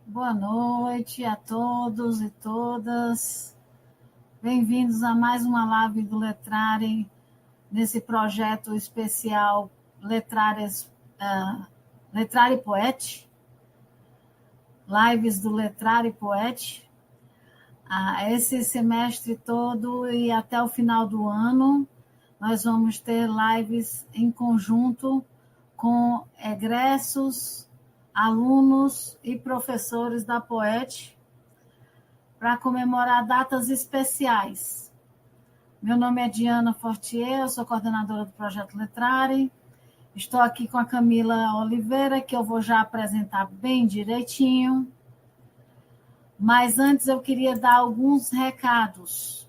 Boa noite a todos e todas. Bem-vindos a mais uma live do Letrare, nesse projeto especial Letrare Poet, lives do Letrare Poet. Esse semestre todo e até o final do ano, nós vamos ter lives em conjunto com egressos, alunos e professores da Poet para comemorar datas especiais. Meu nome é Diana Fortier, eu sou coordenadora do Projeto Letrare. Estou aqui com a Camila Oliveira, que eu vou já apresentar bem direitinho. Mas antes eu queria dar alguns recados.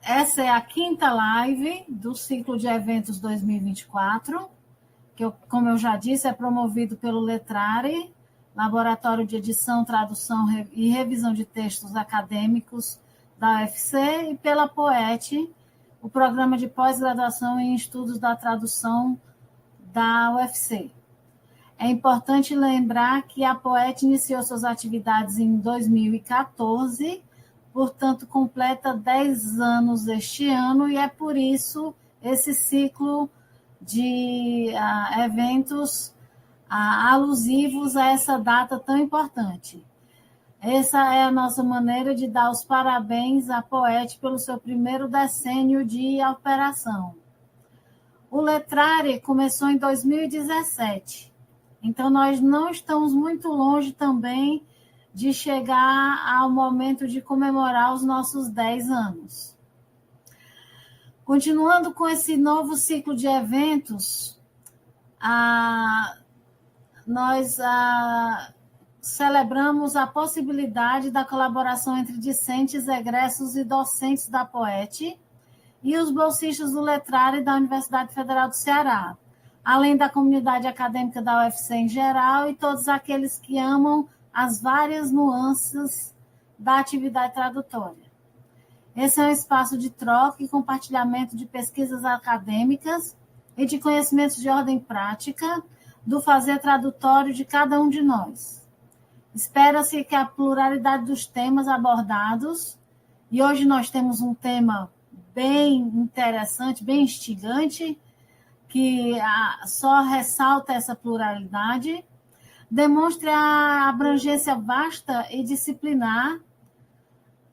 Essa é a 5ª live do ciclo de eventos 2024, que, como eu já disse, é promovido pelo Letrare, Laboratório de Edição, Tradução e Revisão de Textos Acadêmicos da UFC, e pela Poet, o Programa de Pós-Graduação em Estudos da Tradução da UFC. É importante lembrar que a Poet iniciou suas atividades em 2014, portanto, completa 10 anos este ano, e é por isso esse ciclo de eventos alusivos a essa data tão importante. Essa é a nossa maneira de dar os parabéns à Poet pelo seu primeiro decênio de operação. O Letrare começou em 2017, então nós não estamos muito longe também de chegar ao momento de comemorar os nossos 10 anos. Continuando com esse novo ciclo de eventos, nós celebramos a possibilidade da colaboração entre discentes, egressos e docentes da Poet e os bolsistas do Letrare da Universidade Federal do Ceará, além da comunidade acadêmica da UFC em geral e todos aqueles que amam as várias nuances da atividade tradutória. Esse é um espaço de troca e compartilhamento de pesquisas acadêmicas e de conhecimentos de ordem prática do fazer tradutório de cada um de nós. Espera-se que a pluralidade dos temas abordados, e hoje nós temos um tema bem interessante, bem instigante, que só ressalta essa pluralidade, demonstre a abrangência vasta e disciplinar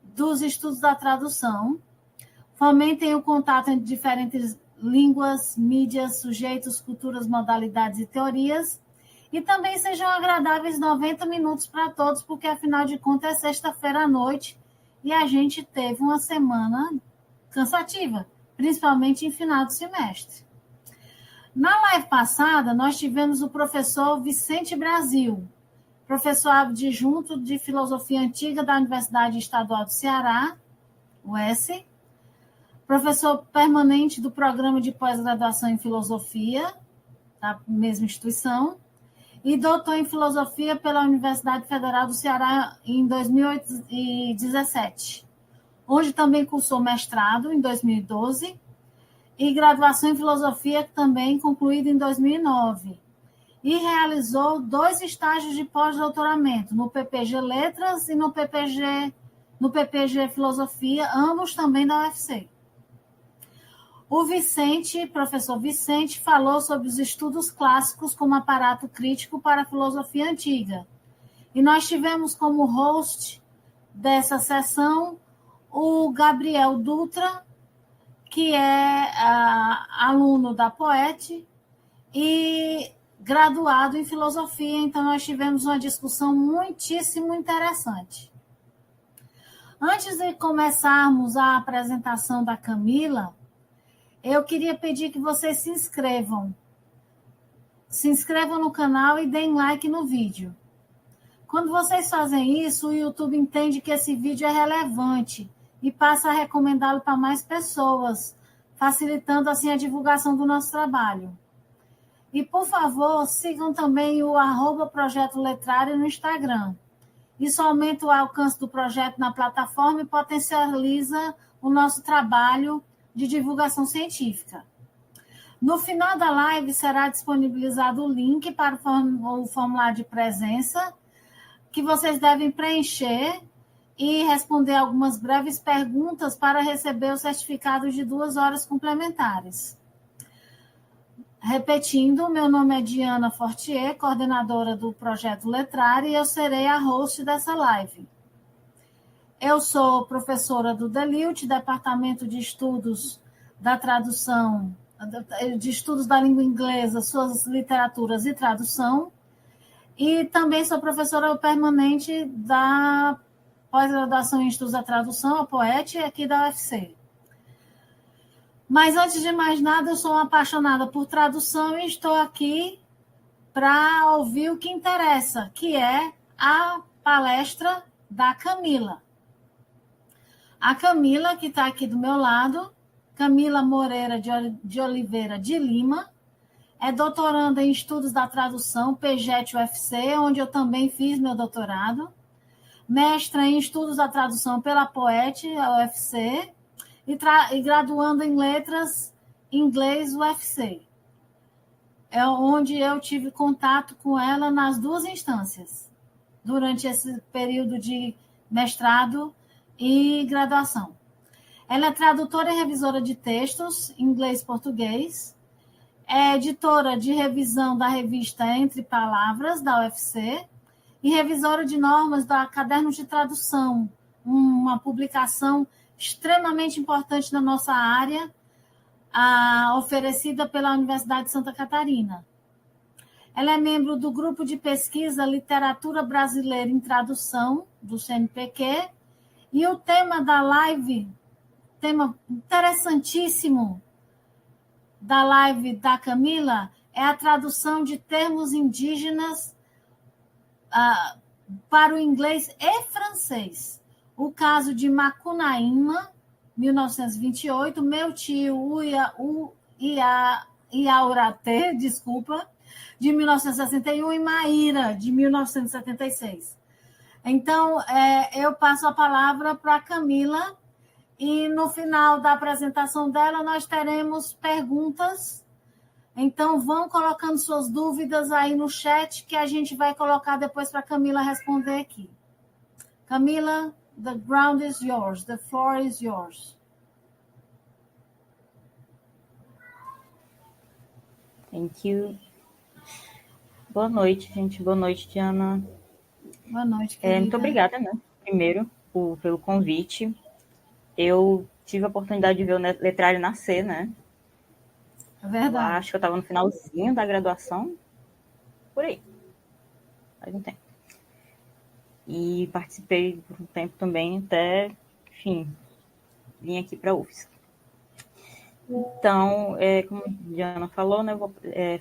dos estudos da tradução, fomentem o contato entre diferentes línguas, mídias, sujeitos, culturas, modalidades e teorias, e também sejam agradáveis 90 minutos para todos, porque, afinal de contas, é sexta-feira à noite e a gente teve uma semana cansativa, principalmente em final de semestre. Na live passada, nós tivemos o professor Vicente Brasil, professor adjunto de Filosofia Antiga da Universidade Estadual do Ceará, UES, professor permanente do Programa de Pós-Graduação em Filosofia, da mesma instituição, e doutor em Filosofia pela Universidade Federal do Ceará em 2017, onde também cursou mestrado em 2012, e graduação em Filosofia também concluída em 2009. E realizou 2 estágios de pós-doutoramento, no PPG Letras e no PPG Filosofia, ambos também da UFC. O professor Vicente, falou sobre os estudos clássicos como aparato crítico para a filosofia antiga. E nós tivemos como host dessa sessão o Gabriel Dutra, que é aluno da Poet e graduado em filosofia. Então, nós tivemos uma discussão muitíssimo interessante. Antes de começarmos a apresentação da Camila, eu queria pedir que vocês se inscrevam. Se inscrevam no canal e deem like no vídeo. Quando vocês fazem isso, o YouTube entende que esse vídeo é relevante e passa a recomendá-lo para mais pessoas, facilitando assim a divulgação do nosso trabalho. E, por favor, sigam também o @Projeto Letrário no Instagram. Isso aumenta o alcance do projeto na plataforma e potencializa o nosso trabalho de divulgação científica. No final da live será disponibilizado o link para o formulário de presença, que vocês devem preencher e responder algumas breves perguntas para receber o certificado de 2 horas complementares. Repetindo, meu nome é Diana Fortier, coordenadora do Projeto Letrário, e eu serei a host dessa live. Eu sou professora do DELIUT, Departamento de Estudos da Tradução, de Estudos da Língua Inglesa, Suas Literaturas e Tradução, e também sou professora permanente da Pós-Graduação em Estudos da Tradução, a POET, aqui da UFC. Mas, antes de mais nada, eu sou uma apaixonada por tradução e estou aqui para ouvir o que interessa, que é a palestra da Camila. A Camila, que está aqui do meu lado, Camila Moreira de Oliveira de Lima, é doutoranda em Estudos da Tradução, PGET UFC, onde eu também fiz meu doutorado, mestra em Estudos da Tradução pela POET, a UFC, e graduando em Letras Inglês UFC. É onde eu tive contato com ela nas 2 instâncias, durante esse período de mestrado e graduação. Ela é tradutora e revisora de textos, inglês e português, é editora de revisão da revista Entre Palavras, da UFC, e revisora de normas da Cadernos de Tradução, uma publicação extremamente importante na nossa área, oferecida pela Universidade de Santa Catarina. Ela é membro do grupo de pesquisa Literatura Brasileira em Tradução, do CNPq, e o tema da live, tema interessantíssimo da live da Camila, é a tradução de termos indígenas para o inglês e francês. O caso de Macunaíma, 1928, meu tio Iauratê, de 1961, e Maíra, de 1976. Então, eu passo a palavra para a Camila, e no final da apresentação dela nós teremos perguntas. Então, vão colocando suas dúvidas aí no chat, que a gente vai colocar depois para a Camila responder aqui. Camila, the ground is yours, the floor is yours. Thank you. Boa noite, gente. Boa noite, Diana. Boa noite, querida. Muito obrigada, né? Primeiro, pelo convite. Eu tive a oportunidade de ver o Letrário nascer, né? É verdade. Eu acho que eu estava no finalzinho da graduação, por aí. Faz um tempo. E participei por um tempo também, até, enfim, vim aqui para a UFSC. Então, como a Diana falou, né, eu vou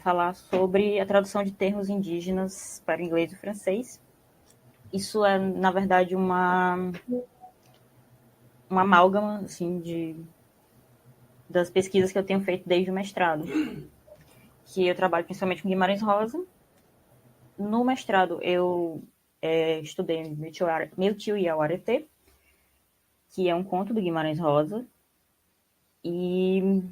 falar sobre a tradução de termos indígenas para o inglês e o francês. Isso é, na verdade, uma amálgama assim, das pesquisas que eu tenho feito desde o mestrado, que eu trabalho principalmente com Guimarães Rosa. No mestrado, eu estudei Meu Tio Iauratê, que é um conto do Guimarães Rosa, e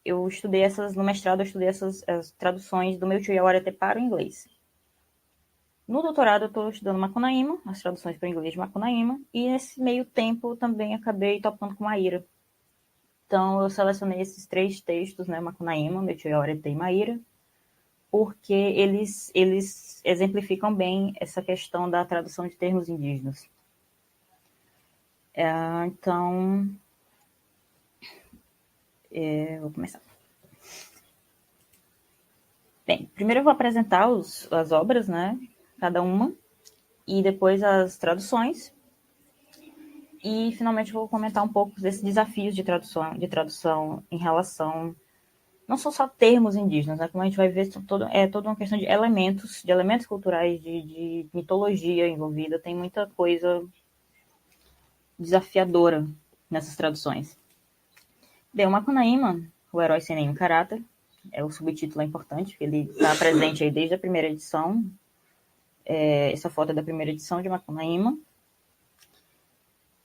eu estudei no mestrado, eu estudei as traduções do Meu Tio Iauratê para o inglês. No doutorado, eu estou estudando Macunaíma, as traduções para o inglês de Macunaíma, e nesse meio tempo também acabei topando com Maíra. Então, eu selecionei esses 3 textos, né, Macunaíma, Meu Tio Iauratê e Maíra, porque eles exemplificam bem essa questão da tradução de termos indígenas. Então, vou começar. Bem, primeiro eu vou apresentar as obras, né, cada uma, e depois as traduções, E, finalmente, vou comentar um pouco desses desafios de tradução em relação... Não são só termos indígenas, né? Como a gente vai ver, é toda uma questão de elementos culturais, de mitologia envolvida. Tem muita coisa desafiadora nessas traduções. Bem, o Macunaíma, o herói sem nenhum caráter, o subtítulo é importante, porque ele está presente aí desde a primeira edição. Essa foto é da primeira edição de Macunaíma,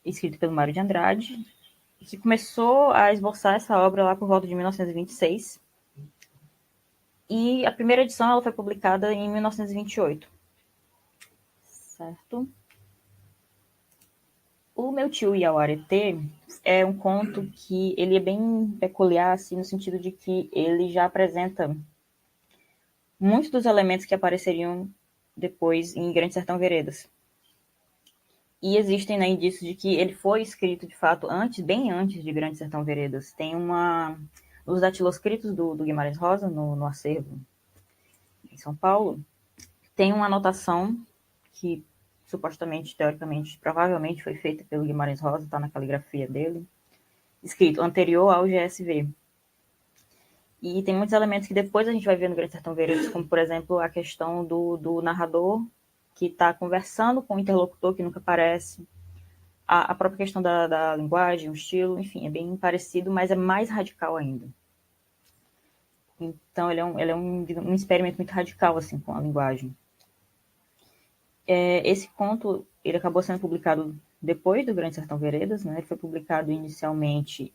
escrito pelo Mário de Andrade, que começou a esboçar essa obra lá por volta de 1926. E a primeira edição ela foi publicada em 1928. Certo? O Meu Tio Iauaretê é um conto que ele é bem peculiar, assim, no sentido de que ele já apresenta muitos dos elementos que apareceriam depois em Grande Sertão Veredas. E existem, né, indícios de que ele foi escrito, de fato, bem antes de Grande Sertão Veredas. Tem os datiloscritos do Guimarães Rosa, no acervo em São Paulo, tem uma anotação que supostamente, teoricamente, provavelmente foi feita pelo Guimarães Rosa, está na caligrafia dele, escrito anterior ao GSV. E tem muitos elementos que depois a gente vai ver no Grande Sertão Veredas, como, por exemplo, a questão do narrador que está conversando com o interlocutor que nunca aparece, a própria questão da linguagem, o estilo, enfim, é bem parecido, mas é mais radical ainda. Então, ele é um experimento muito radical, assim, com a linguagem. Esse conto, ele acabou sendo publicado depois do Grande Sertão Veredas, né? Ele foi publicado inicialmente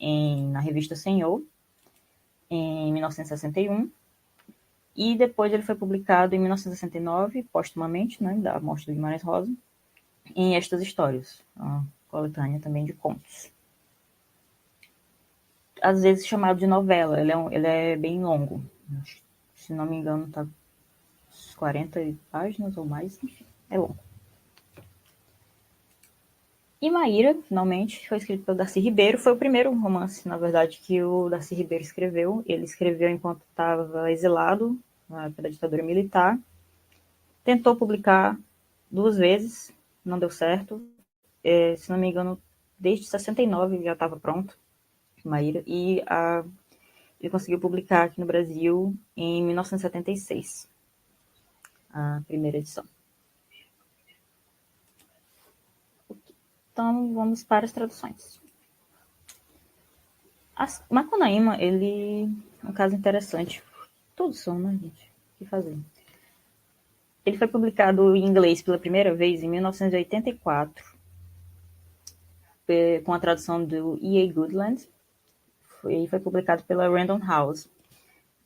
na revista Senhor, em 1961, e depois ele foi publicado em 1969, postumamente, né, da morte do Guimarães Rosa, em Estas Histórias, uma coletânea também de contos. Às vezes chamado de novela, ele é bem longo, se não me engano tá 40 páginas ou mais, enfim, é longo. E Maíra, finalmente, foi escrito pelo Darcy Ribeiro. Foi o primeiro romance, na verdade, que o Darcy Ribeiro escreveu. Ele escreveu enquanto estava exilado pela ditadura militar. Tentou publicar 2 vezes, não deu certo. Se não me engano, desde 69 já estava pronto, Maíra. E ele conseguiu publicar aqui no Brasil em 1976, a primeira edição. Então, vamos para as traduções. Macunaíma, ele é um caso interessante. Todos são, né, gente? O que fazer? Ele foi publicado em inglês pela primeira vez em 1984, com a tradução do E.A. Goodland. Foi publicado pela Random House.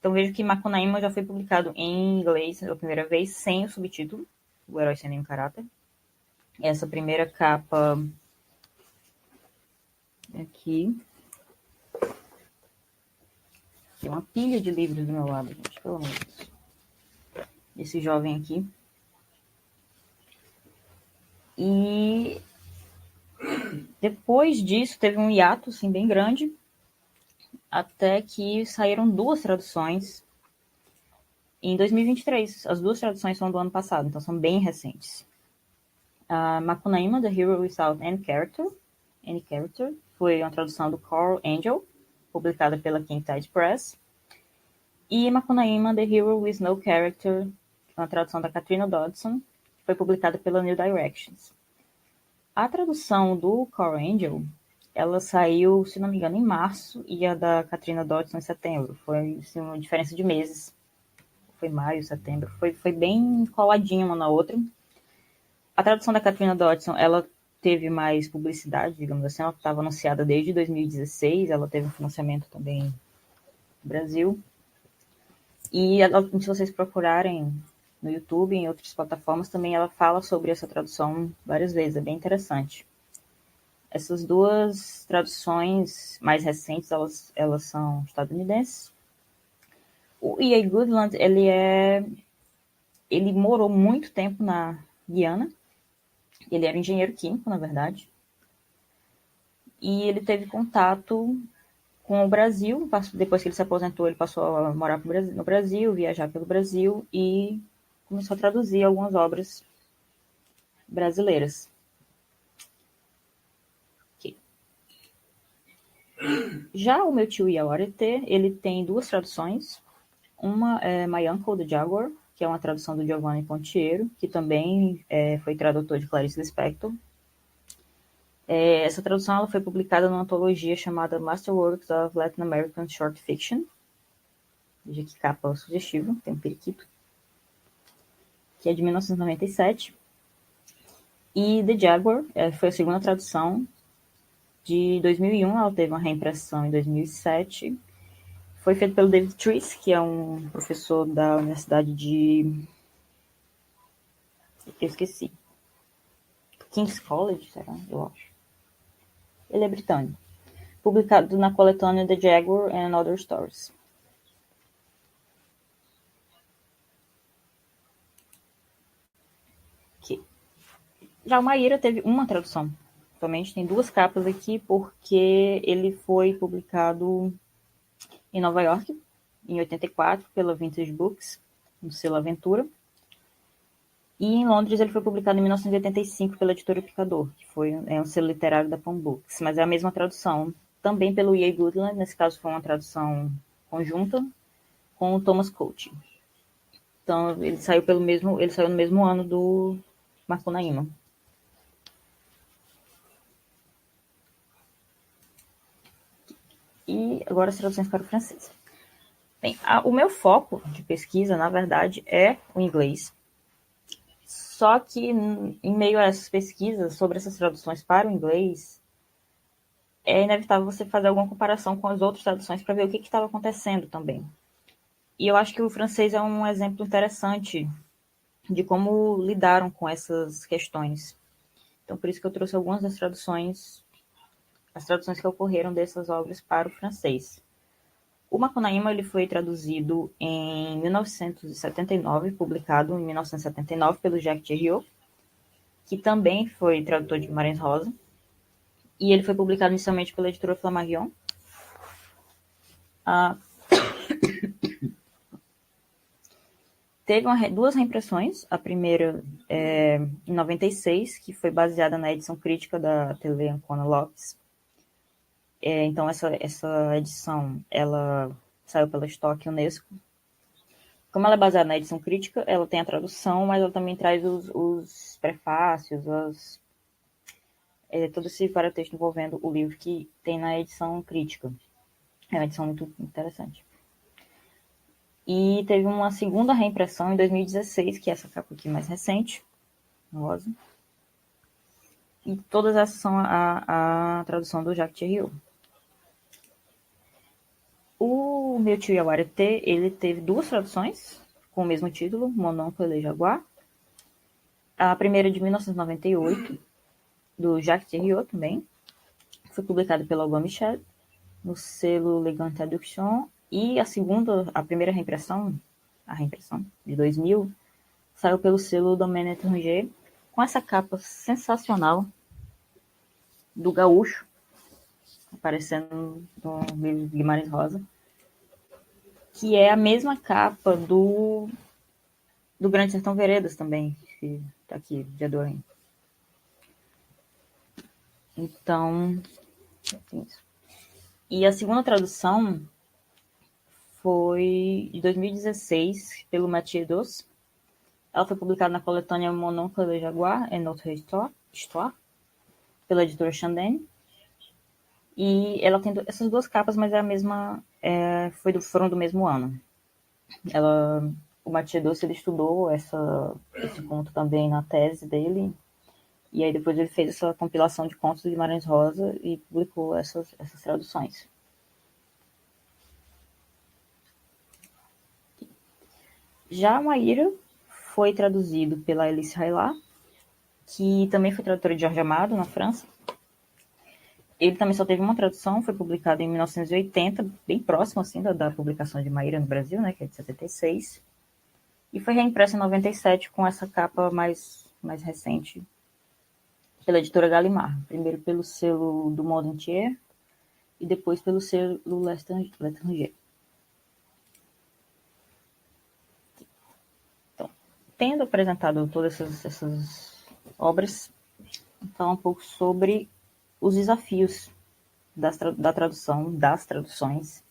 Então, vejo que Macunaíma já foi publicado em inglês pela primeira vez, sem o subtítulo, O Herói Sem Nenhum Caráter. Essa primeira capa aqui. Tem uma pilha de livros do meu lado, gente, pelo amor de Deus. Esse jovem aqui. E depois disso, teve um hiato assim, bem grande, até que saíram 2 traduções em 2023. As 2 traduções são do ano passado, então são bem recentes. Macunaíma, The Hero Without Any Character, foi uma tradução do Carl Angel, publicada pela King Tide Press. E Macunaíma, The Hero with No Character, uma tradução da Katrina Dodson, foi publicada pela New Directions. A tradução do Carl Angel, ela saiu, se não me engano, em março, e a da Katrina Dodson em setembro. Foi assim, uma diferença de meses. Foi maio, setembro. Foi bem coladinha uma na outra. A tradução da Katrina Dodson, ela teve mais publicidade, digamos assim. Ela estava anunciada desde 2016. Ela teve um financiamento também no Brasil. E se vocês procurarem no YouTube e em outras plataformas, também ela fala sobre essa tradução várias vezes. É bem interessante. Essas 2 traduções mais recentes, elas são estadunidenses. O E.A. Goodland, ele morou muito tempo na Guiana. Ele era engenheiro químico, na verdade. E ele teve contato com o Brasil. Depois que ele se aposentou, ele passou a morar no Brasil, viajar pelo Brasil e começou a traduzir algumas obras brasileiras. Já o Meu Tio Yaowareté, ele tem duas traduções. Uma é My Uncle the Jaguar, que é uma tradução do Giovanni Pontiero, que também foi tradutor de Clarice Lispector. Essa tradução ela foi publicada numa antologia chamada Masterworks of Latin American Short Fiction. Veja que capa sugestiva, tem um periquito. Que é de 1997. E The Jaguar foi a segunda tradução de 2001, ela teve uma reimpressão em 2007. Foi feito pelo David Treese, que é um professor da Universidade de... Eu esqueci. King's College, será? Eu acho. Ele é britânico. Publicado na coletânea The Jaguar and Other Stories. Aqui. Já o Maíra teve uma tradução. Somente tem duas capas aqui, porque ele foi publicado em Nova York, em 84, pela Vintage Books, no selo Aventura. E em Londres ele foi publicado em 1985 pela editora Picador, que é um selo literário da Palm Books, mas é a mesma tradução, também pelo E.A. Goodland, nesse caso foi uma tradução conjunta com o Thomas Coates. Então ele saiu no mesmo ano do Macunaíma. E agora as traduções para o francês. Bem, o meu foco de pesquisa, na verdade, é o inglês. Só que, em meio a essas pesquisas sobre essas traduções para o inglês, é inevitável você fazer alguma comparação com as outras traduções para ver o que estava acontecendo também. E eu acho que o francês é um exemplo interessante de como lidaram com essas questões. Então, por isso que eu trouxe algumas das traduções, as traduções que ocorreram dessas obras para o francês. O Macunaíma ele foi traduzido em 1979, publicado em 1979 pelo Jacques Thériault, que também foi tradutor de Guimarães Rosa, e ele foi publicado inicialmente pela editora Flammarion. Teve duas reimpressões, a primeira em 96, que foi baseada na edição crítica da TV Ancona Lopes. Então essa edição ela saiu pela Stock Unesco. Como ela é baseada na edição crítica, ela tem a tradução, mas ela também traz os prefácios, todo esse paratexto envolvendo o livro que tem na edição crítica. É uma edição muito interessante. E teve uma segunda reimpressão em 2016, que é essa capa aqui mais recente, rosa. E todas essas são a tradução do Jacques Thériault. O Meu Tio Yaowareté, ele teve duas traduções com o mesmo título, Mon Oncle le Jaguar. A primeira de 1998, do Jacques Thériault também. Foi publicada pela Albin Michel, no selo Le Grand Traduction. E a primeira reimpressão, a reimpressão de 2000, saiu pelo selo Domaine Étranger, com essa capa sensacional do gaúcho, aparecendo no livro de Guimarães Rosa, que é a mesma capa do Grande Sertão Veredas também, que está aqui, de Adorim. Então, tem isso. E a segunda tradução foi de 2016, pelo Mathieu Dos. Ela foi publicada na coletânea Mon Oncle le Jaguar et Notre Histoire, pela editora Chandenne. E ela tem essas duas capas, mas é a mesma, foram do mesmo ano. O Mathieu Dos, ele estudou esse conto também na tese dele, e aí depois ele fez essa compilação de contos de Guimarães Rosa e publicou essas traduções. Já o Maíra foi traduzido pela Alice Hailard, que também foi tradutora de Jorge Amado, na França. Ele também só teve uma tradução, foi publicado em 1980, bem próximo assim da publicação de Maíra no Brasil, né, que é de 76. E foi reimpresso em 97 com essa capa mais recente, pela editora Gallimard. Primeiro pelo selo do Monde Entier e depois pelo selo L'Étranger. Então, tendo apresentado todas essas obras, vou falar um pouco sobre os desafios da tradução, das traduções.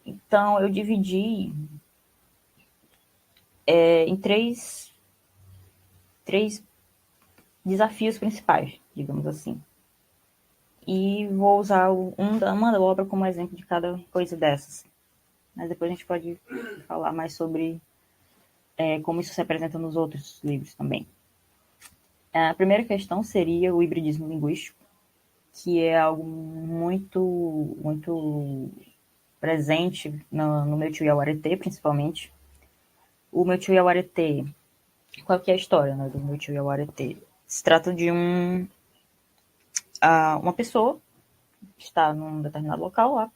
Então, eu dividi em três desafios principais, digamos assim. E vou usar uma obra como exemplo de cada coisa dessas. Mas depois a gente pode falar mais sobre como isso se apresenta nos outros livros também. A primeira questão seria o hibridismo linguístico, que é algo muito, muito presente no meu tio Yawarete, principalmente. O meu tio Yawarete, qual que é a história, né, do meu tio Yawarete? Se trata de uma pessoa que está num determinado local lá,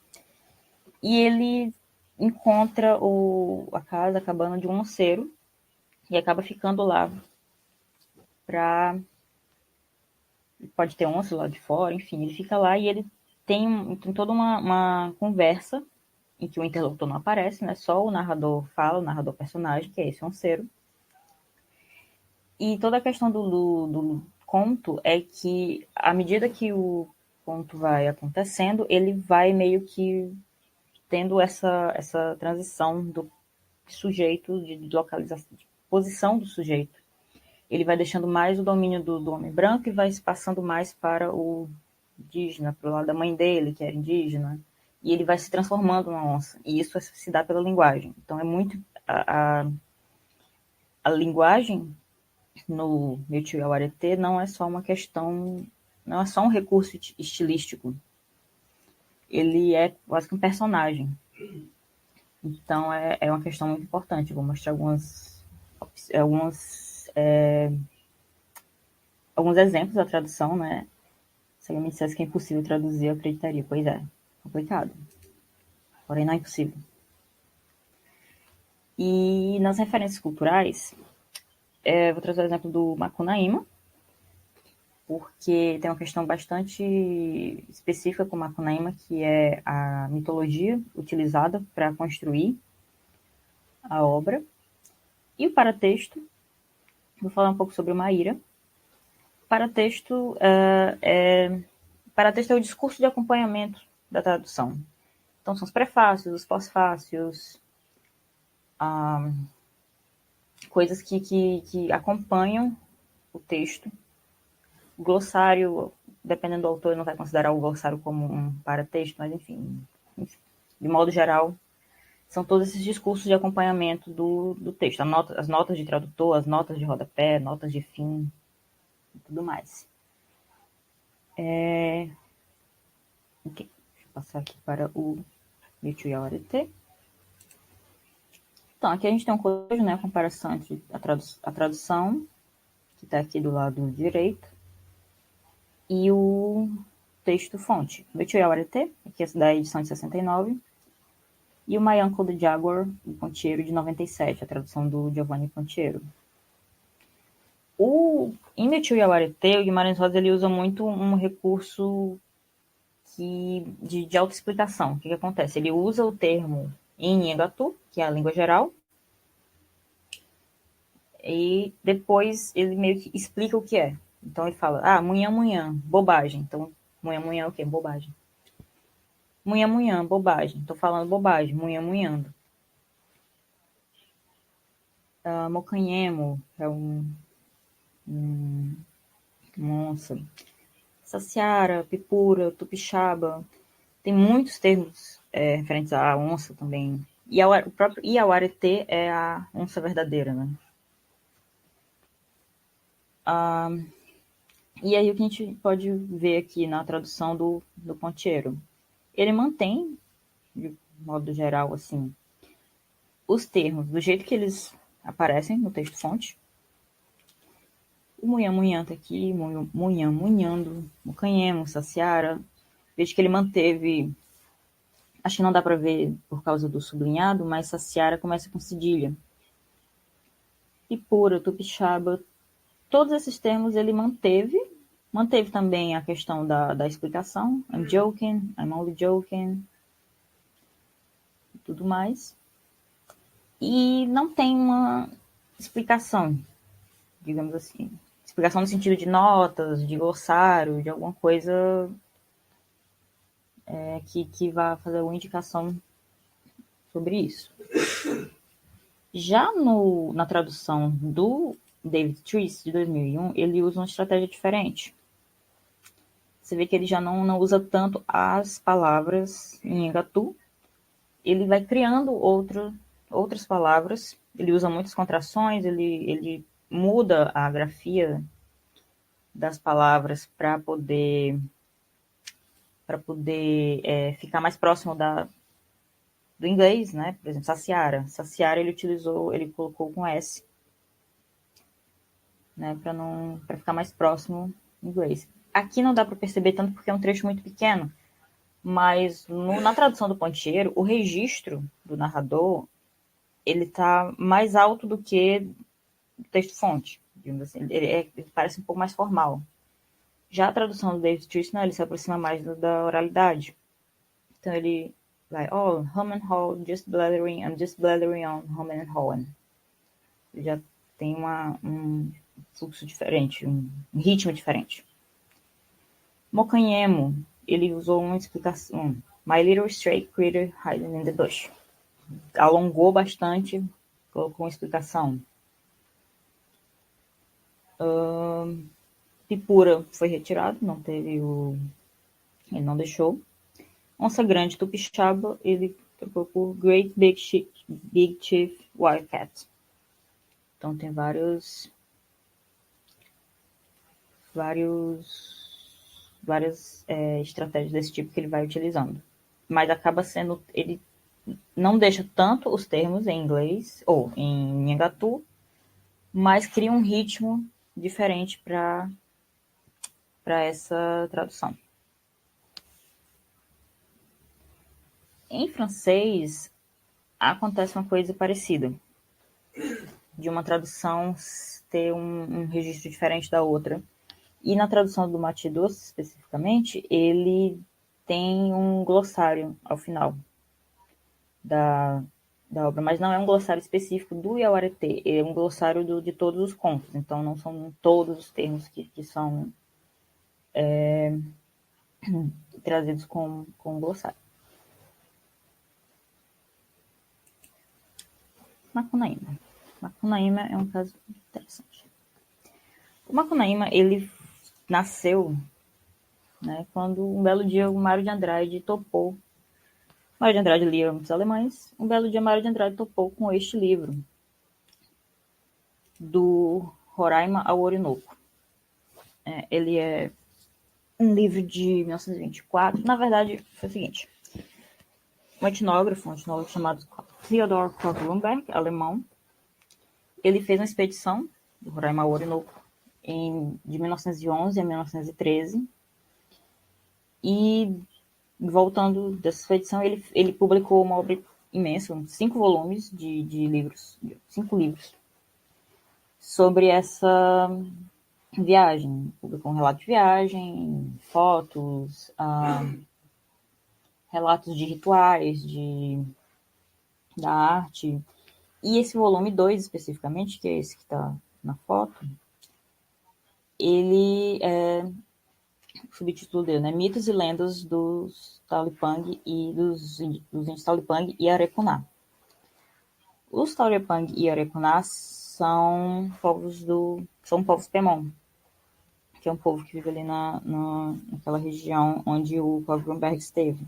e ele encontra a cabana de um onceiro, e acaba ficando lá pode ter onça lá de fora, enfim, ele fica lá e ele tem toda uma conversa em que o interlocutor não aparece, né? Só o narrador fala, o narrador personagem, que é esse onceiro. E toda a questão do conto é que, à medida que o conto vai acontecendo, ele vai meio que tendo essa transição do sujeito, de localização, de posição do sujeito. Ele vai deixando mais o domínio do homem branco e vai se passando mais para o indígena, para o lado da mãe dele, que era indígena, e ele vai se transformando numa onça. E isso se dá pela linguagem. Então é muito a linguagem no meu tio Yawarete não é só uma questão, não é só um recurso estilístico. Ele é quase que um personagem. Então é uma questão muito importante. Eu vou mostrar alguns exemplos da tradução, né? Se alguém me dissesse que é impossível traduzir, eu acreditaria. Pois é, complicado. Porém, não é impossível. E nas referências culturais, vou trazer o exemplo do Macunaíma, porque tem uma questão bastante específica com o Macunaíma, que é a mitologia utilizada para construir a obra. E o paratexto, vou falar um pouco sobre o Maíra. Paratexto paratexto é o discurso de acompanhamento da tradução. Então, são os prefácios, os pós-fácios, coisas que acompanham o texto. O glossário, dependendo do autor, não vai considerar o glossário como um paratexto, mas enfim, de modo geral, são todos esses discursos de acompanhamento do texto. As notas de tradutor, as notas de rodapé, notas de fim e tudo mais. Okay. Deixa eu passar aqui para o Michu Yawarete. Então, aqui a gente tem um cotejo, né, a comparação entre a tradução, que está aqui do lado direito, e o texto-fonte. Michu Yawarete, aqui é da edição de 69, e o My Uncle the Jaguar, do Pontiero, de 97, a tradução do Giovanni Pontiero. Em Michu Yawarete, o Guimarães Rosa ele usa muito um recurso de autoexplicação. O que acontece? Ele usa o termo Inhangatu, que é a língua geral, e depois ele meio que explica o que é. Então ele fala, munhã, bobagem. Então, munhã é o quê? Bobagem. Munhã, bobagem. Tô falando bobagem, munhando. Mocanhemo é uma onça. Saciara, pipura, tupixaba. Tem muitos termos referentes à onça também. E o próprio Iauaretê é a onça verdadeira, né? E aí o que a gente pode ver aqui na tradução do Pontiero? Ele mantém, de modo geral, assim, os termos do jeito que eles aparecem no texto-fonte. O munhã tá aqui, munhando, mucanhemo, saciara. Vejo que ele manteve, acho que não dá para ver por causa do sublinhado, mas saciara começa com cedilha. Pipura, tupixaba, todos esses termos ele manteve também a questão da explicação. I'm joking, I'm only joking, e tudo mais. E não tem uma explicação, digamos assim. Explicação no sentido de notas, de glossário, de alguma coisa que vai fazer uma indicação sobre isso. Já na tradução do David Trice, de 2001, ele usa uma estratégia diferente. Você vê que ele já não usa tanto as palavras em Ngatu. Ele vai criando outras palavras. Ele usa muitas contrações, ele muda a grafia das palavras para poder ficar mais próximo do inglês, né? Por exemplo, saciara. Saciara ele colocou com S, né? Para ficar mais próximo do inglês. Aqui não dá para perceber tanto porque é um trecho muito pequeno, mas na tradução do Poncheiro, o registro do narrador ele está mais alto do que o texto-fonte. Assim, ele parece um pouco mais formal. Já a tradução do David Trice, ele se aproxima mais da oralidade. Então ele vai, Home and Hall, just blathering, I'm just blathering on Home and Hall. Ele já tem um fluxo diferente, um ritmo diferente. Mocanhemo, ele usou uma explicação. My little stray critter hiding in the bush. Alongou bastante, colocou uma explicação. Pipura foi retirado, ele não deixou. Onça Grande Tupixaba, ele trocou por Great Big Chief Wildcat. Então tem várias estratégias desse tipo que ele vai utilizando. Mas acaba sendo, ele não deixa tanto os termos em inglês ou em Ngatu, mas cria um ritmo diferente para essa tradução. Em francês, acontece uma coisa parecida, de uma tradução ter um registro diferente da outra. E na tradução do Matidos, especificamente, ele tem um glossário ao final da obra, mas não é um glossário específico do Yawarete, é um glossário de todos os contos, então não são todos os termos que são trazidos com glossário. Macunaíma. Macunaíma é um caso interessante. O Macunaíma, ele nasceu, né, quando um belo dia o Mário de Andrade topou. Mário de Andrade lia muitos alemães. Um belo dia Mário de Andrade topou com este livro, do Roraima ao Orinoco. Ele é um livro de 1924. Na verdade, foi o seguinte. Um etnógrafo chamado Theodor Koch-Lumberg, alemão, ele fez uma expedição do Roraima ao Orinoco de 1911 a 1913. E, voltando dessa expedição, ele publicou uma obra imensa, 5 volumes de livros, 5 livros, sobre essa viagem. Publicou um relato de viagem, fotos, relatos de rituais, da arte. E esse volume 2, especificamente, que é esse que está na foto, o subtítulo dele, né? Mitos e lendas dos Taulipang e dos índios Taulipang e Arecuná. Os Taulipang e Arecuná são povos Pemon, que é um povo que vive ali naquela região onde o Koch Grunberg esteve.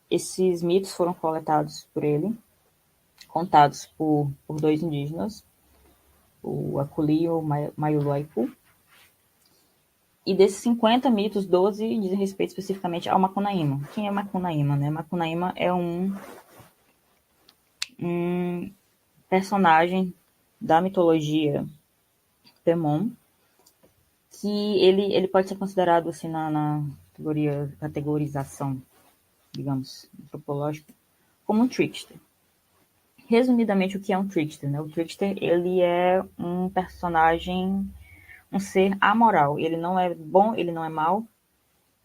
Esses mitos foram coletados por ele, contados por 2 indígenas, o Aculi e o Mayuluaipu. E desses 50 mitos, 12 dizem respeito especificamente ao Macunaíma. Quem é Macunaíma, né? Macunaíma é um personagem da mitologia Pemon, que ele pode ser considerado assim na categorização, digamos, antropológica, como um trickster. Resumidamente, o que é um trickster, né? O trickster, ele é um personagem, um ser amoral. Ele não é bom, ele não é mau.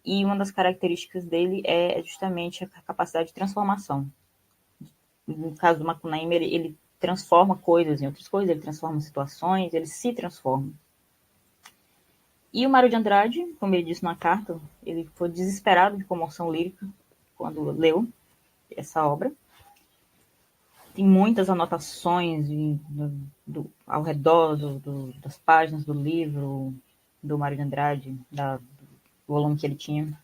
E uma das características dele é justamente a capacidade de transformação. No caso do Macunaíma, ele transforma coisas em outras coisas, ele transforma situações, ele se transforma. E o Mário de Andrade, como ele disse na carta, ele foi desesperado de comoção lírica quando leu essa obra. Tem muitas anotações ao redor das páginas do livro do Mário de Andrade, do volume que ele tinha.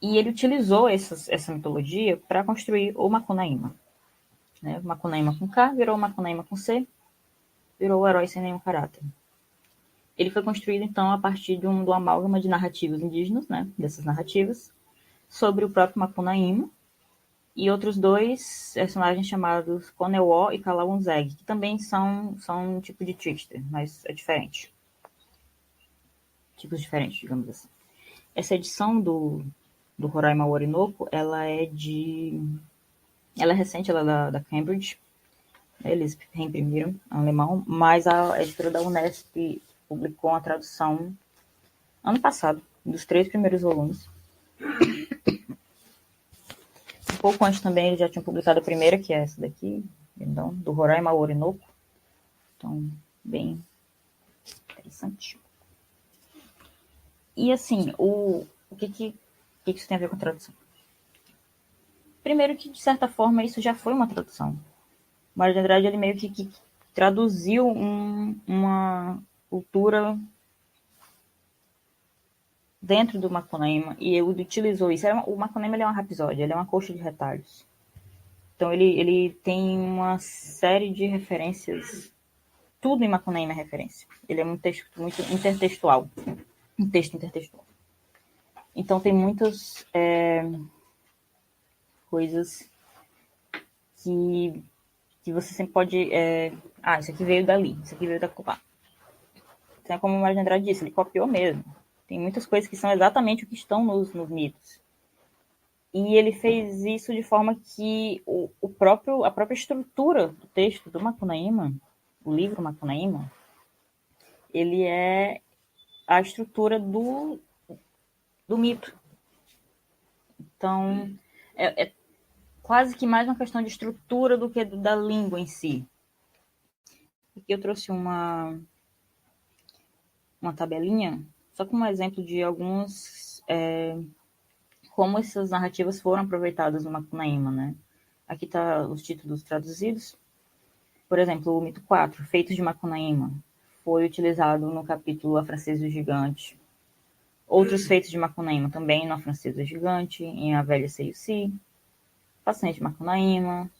E ele utilizou essa mitologia para construir o Macunaíma. Né? Macunaíma com K virou Macunaíma com C, virou o herói sem nenhum caráter. Ele foi construído, então, a partir do amálgama de narrativas indígenas, né? Dessas narrativas, sobre o próprio Macunaíma, e outros dois personagens chamados Koneuo e Kalauanzeg, que também são um tipo de trickster, mas é diferente. Tipos diferentes, digamos assim. Essa edição do Roraima Orinoco, ela é recente, ela é da Cambridge. Eles reimprimiram em alemão, mas a editora da Unesp publicou uma tradução ano passado, dos 3 primeiros volumes. Um pouco antes também eles já tinham publicado a primeira, que é essa daqui, então, do Roraima Orinoco. Então, bem interessante. E assim, o que isso tem a ver com a tradução? Primeiro que, de certa forma, isso já foi uma tradução. O Mário de Andrade, ele meio que traduziu uma cultura dentro do Macunaíma, e ele utilizou isso. O Macunaíma, ele é uma rapsódia, ele é uma coxa de retalhos. Então ele tem uma série de referências. Tudo em Macunaíma é referência. Ele é muito intertextual. Um texto intertextual. Então tem muitas coisas que você sempre pode... isso aqui veio dali, isso aqui veio da Cuba. Então, como o Mário de Andrade disse, ele copiou mesmo. Tem muitas coisas que são exatamente o que estão nos mitos. E ele fez isso de forma que a própria estrutura do texto do Macunaíma, o livro Macunaíma, ele é a estrutura do mito. Então, é quase que mais uma questão de estrutura do que da língua em si. Aqui eu trouxe uma tabelinha, só como um exemplo de alguns... como essas narrativas foram aproveitadas no Macunaíma, né? Aqui tá os títulos traduzidos. Por exemplo, o mito 4, Feitos de Macunaíma, foi utilizado no capítulo A Francesa e o Gigante. Outros feitos de Macunaíma também no A Francesa e o Gigante, em A Velha Seiuci, Paciente de Macunaíma,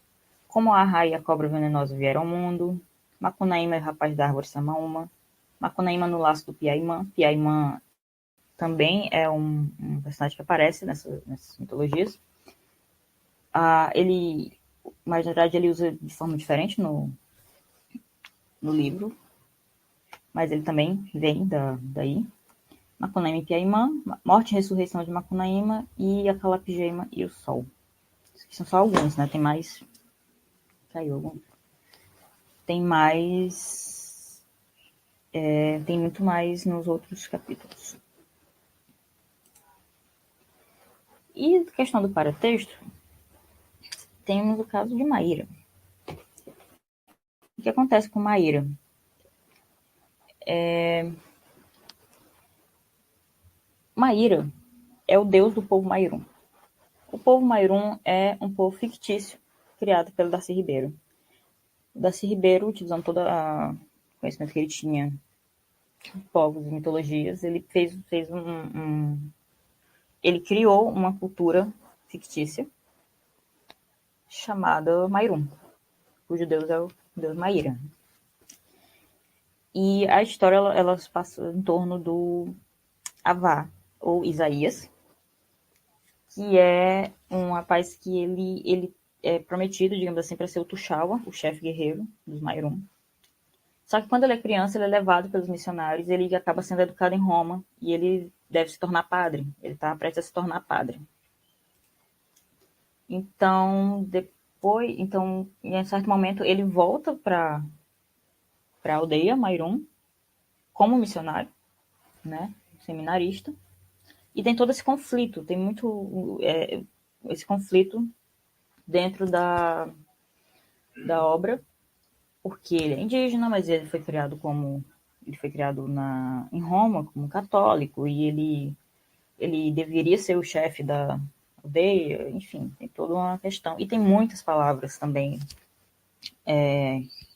Como a Arraia e a Cobra Venenosa Vieram ao Mundo, Macunaíma e o Rapaz da Árvore Samaúma, Macunaíma no Laço do Piaimã. Piaimã também é um personagem que aparece nessas mitologias. O Mário de Andrade ele usa de forma diferente no livro, mas ele também vem daí. Macunaíma e Piaimã, Morte e Ressurreição de Macunaíma e a Calapigema e o Sol. Esses são só alguns, né? Tem mais... Caiu algum. Tem mais... tem muito mais nos outros capítulos. E a questão do paratexto, temos o caso de Maíra. O que acontece com Maíra? Maíra é o deus do povo Mairum. O povo Mairum é um povo fictício criado pelo Darcy Ribeiro. O Darcy Ribeiro, utilizando todo o conhecimento que ele tinha de povos e mitologias, ele fez ele criou uma cultura fictícia chamada Mairum, cujo deus é o deus Maíra. E a história ela se passa em torno do Avá, ou Isaías, que é um rapaz que ele é prometido, digamos assim, para ser o Tuxaua, o chefe guerreiro dos Mairum. Só que quando ele é criança, ele é levado pelos missionários, ele acaba sendo educado em Roma e ele deve se tornar padre. Ele está prestes a se tornar padre. Então, em certo momento, ele volta para a aldeia Mairum como missionário, né, seminarista, e tem todo esse conflito, tem muito esse conflito dentro da obra, porque ele é indígena, mas ele foi criado como Ele foi criado em Roma como católico e ele deveria ser o chefe da aldeia, enfim, tem toda uma questão. E tem muitas palavras também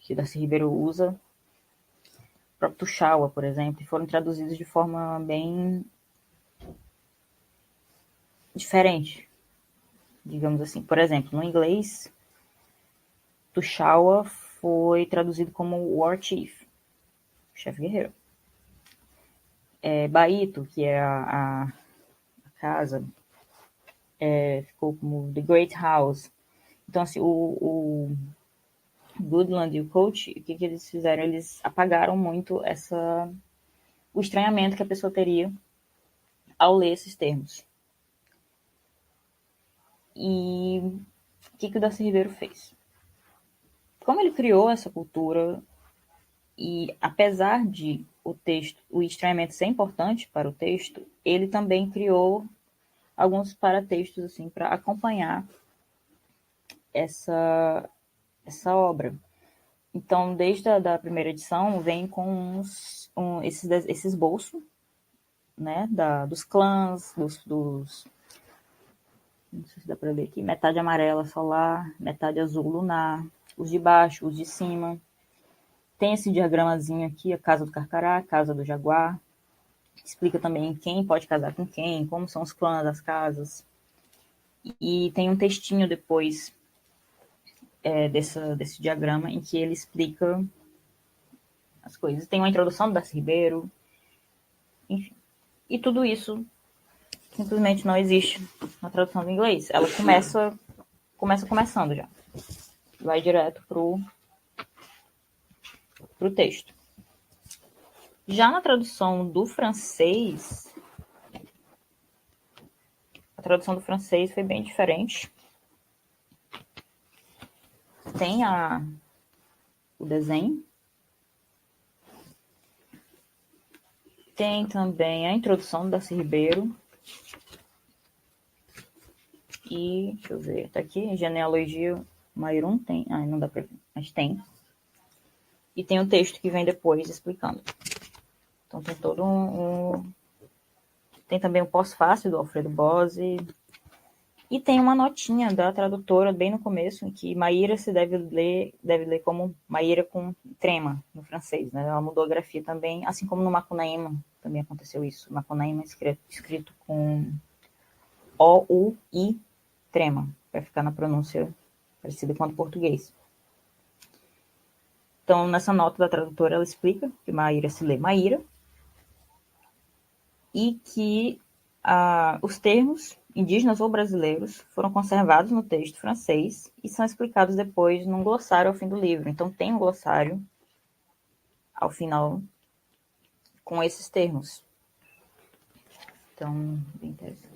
que Darcy Ribeiro usa, o próprio Tuxaua, por exemplo, e foram traduzidos de forma bem diferente, digamos assim. Por exemplo, no inglês, Tuxaua foi traduzido como War Chief, chefe guerreiro. Baito, que é a casa, ficou como The Great House. Então, assim, o Goodland e o Coach, o que eles fizeram? Eles apagaram muito o estranhamento que a pessoa teria ao ler esses termos. E o que o Darcy Ribeiro fez? Como ele criou essa cultura, e apesar de o estranhamento ser importante para o texto, ele também criou alguns paratextos assim, para acompanhar essa obra. Então, desde a primeira edição, vem com esses esboços, né, dos clãs, não sei se dá para ver aqui, metade amarela solar, metade azul lunar, os de baixo, os de cima. Tem esse diagramazinho aqui, a casa do Carcará, a casa do Jaguar. Explica também quem pode casar com quem, como são os clãs das casas. E tem um textinho depois desse diagrama em que ele explica as coisas. Tem uma introdução do Darcy Ribeiro, enfim. E tudo isso simplesmente não existe na tradução do inglês. Ela começando já. Vai direto pro texto. Já na tradução do francês, a tradução do francês foi bem diferente. Tem o desenho. Tem também a introdução do Darcy Ribeiro. E, deixa eu ver, tá aqui, genealogia Mairum tem. Não dá pra ver, mas tem. E tem um texto que vem depois explicando. Então tem todo tem também o pós-fácil do Alfredo Bose. E tem uma notinha da tradutora bem no começo, em que Maíra se deve ler como Maíra com trema no francês, né? Ela mudou a grafia também, assim como no Macunaíma também aconteceu isso. Macunaíma é escrito com O-U-I trema, para ficar na pronúncia parecida com a do português. Então, nessa nota da tradutora, ela explica que Maíra se lê Maíra e que os termos indígenas ou brasileiros foram conservados no texto francês e são explicados depois num glossário ao fim do livro. Então, tem um glossário ao final com esses termos. Então, bem interessante.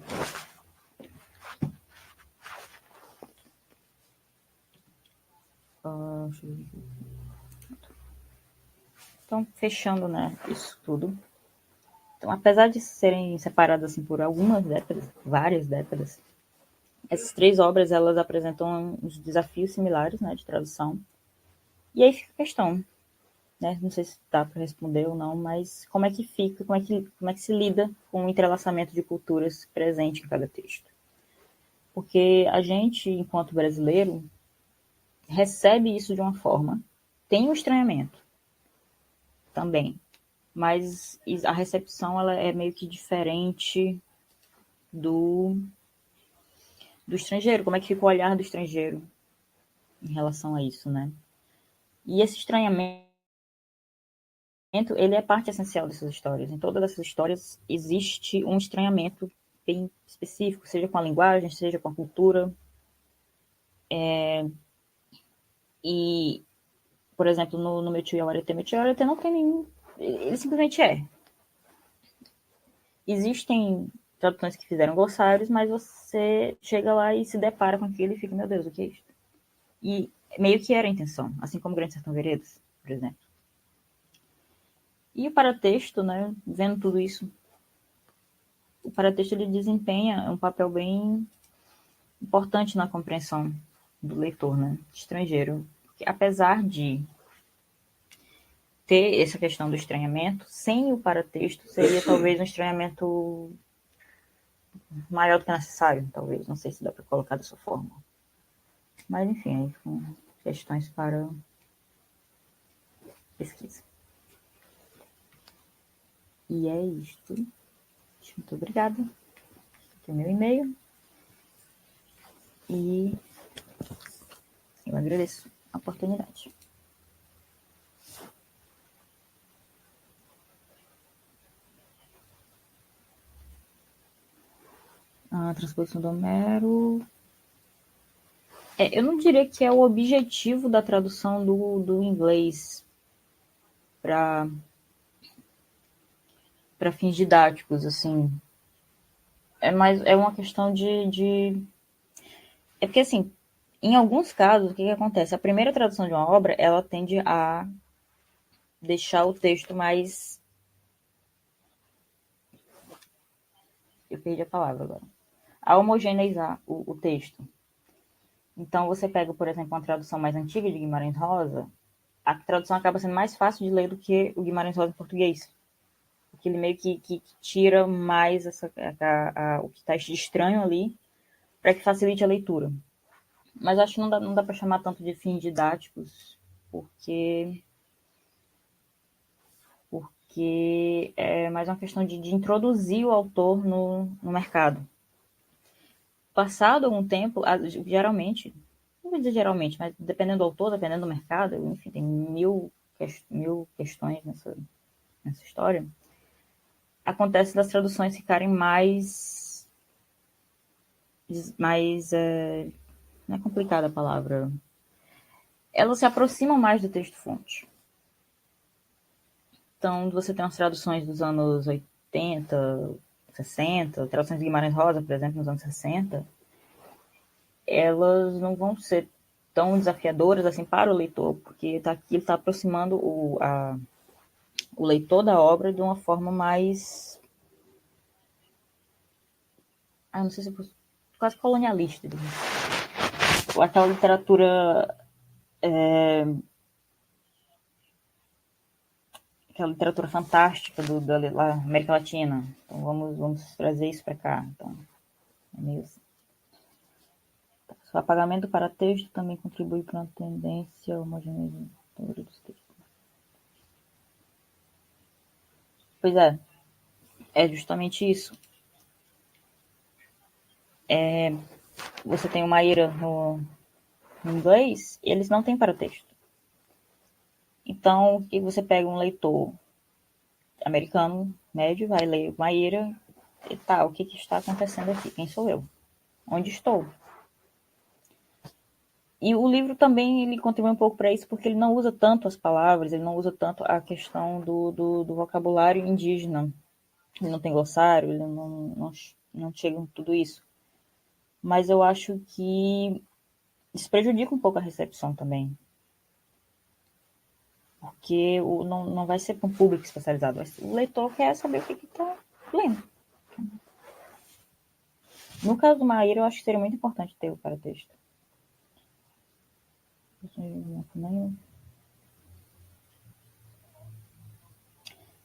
Então, fechando, né, isso tudo. Então, apesar de serem separadas assim, por algumas décadas, várias décadas, essas três obras elas apresentam uns desafios similares, né, de tradução. E aí fica a questão, né, não sei se dá para responder ou não, mas como é que fica, como é que se lida com o entrelaçamento de culturas presente em cada texto? Porque a gente, enquanto brasileiro, recebe isso de uma forma, tem um estranhamento também, mas a recepção ela é meio que diferente do estrangeiro. Como é que fica o olhar do estrangeiro em relação a isso, né? E esse estranhamento, ele é parte essencial dessas histórias. Em todas essas histórias existe um estranhamento bem específico, seja com a linguagem, seja com a cultura. E, por exemplo, no Meu Tio Yawarete não tem nenhum... Ele simplesmente é. Existem traduções que fizeram glossários, mas você chega lá e se depara com aquilo e fica, meu Deus, o que é isso? E meio que era a intenção, assim como Grande Sertão Veredas, por exemplo. E o paratexto, né, vendo tudo isso, o paratexto ele desempenha um papel bem importante na compreensão do leitor, né, estrangeiro. Porque, apesar de ter essa questão do estranhamento, sem o paratexto, seria talvez um estranhamento maior do que necessário, talvez. Não sei se dá para colocar dessa forma. Mas, enfim, aí são questões para pesquisa. E é isto. Muito obrigada. Aqui é meu e-mail. E eu agradeço a oportunidade. A transposição do Homero. Eu não diria que é o objetivo da tradução do inglês para fins didáticos, assim. É uma questão de... É porque, assim, em alguns casos, o que acontece? A primeira tradução de uma obra, ela tende a deixar o texto mais... Eu perdi a palavra agora. A homogeneizar o texto. Então, você pega, por exemplo, uma tradução mais antiga de Guimarães Rosa, a tradução acaba sendo mais fácil de ler do que o Guimarães Rosa em português. Porque ele meio que tira mais o que está de estranho ali, para que facilite a leitura. Mas acho que não dá para chamar tanto de fins didáticos, porque é mais uma questão de introduzir o autor no mercado. Passado algum tempo, geralmente, não vou dizer geralmente, mas dependendo do autor, dependendo do mercado, enfim, tem mil questões nessa história, acontece das traduções ficarem mais não é complicada a palavra, elas se aproximam mais do texto-fonte. Então, você tem umas traduções dos anos 80, 60, traduções de Guimarães Rosa, por exemplo, nos anos 60, elas não vão ser tão desafiadoras assim para o leitor, porque ele está aproximando o leitor da obra de uma forma mais... não sei se quase colonialista. Ou aquela literatura... aquela literatura fantástica da América Latina. Então vamos trazer isso para cá. Então, é meio assim. O apagamento para texto também contribui para uma tendência homogeneizadora dos textos. Pois é justamente isso. Você tem uma ira no inglês, eles não têm paratexto. Então, que você pega um leitor americano, médio, vai ler Maíra e tá, o que está acontecendo aqui? Quem sou eu? Onde estou? E o livro também ele contribui um pouco para isso, porque ele não usa tanto as palavras, ele não usa tanto a questão do vocabulário indígena. Ele não tem glossário, ele não chega em tudo isso. Mas eu acho que isso prejudica um pouco a recepção também. Porque não vai ser para um público especializado. O leitor quer saber o que está lendo. No caso do Maíra, eu acho que seria muito importante ter o paratexto.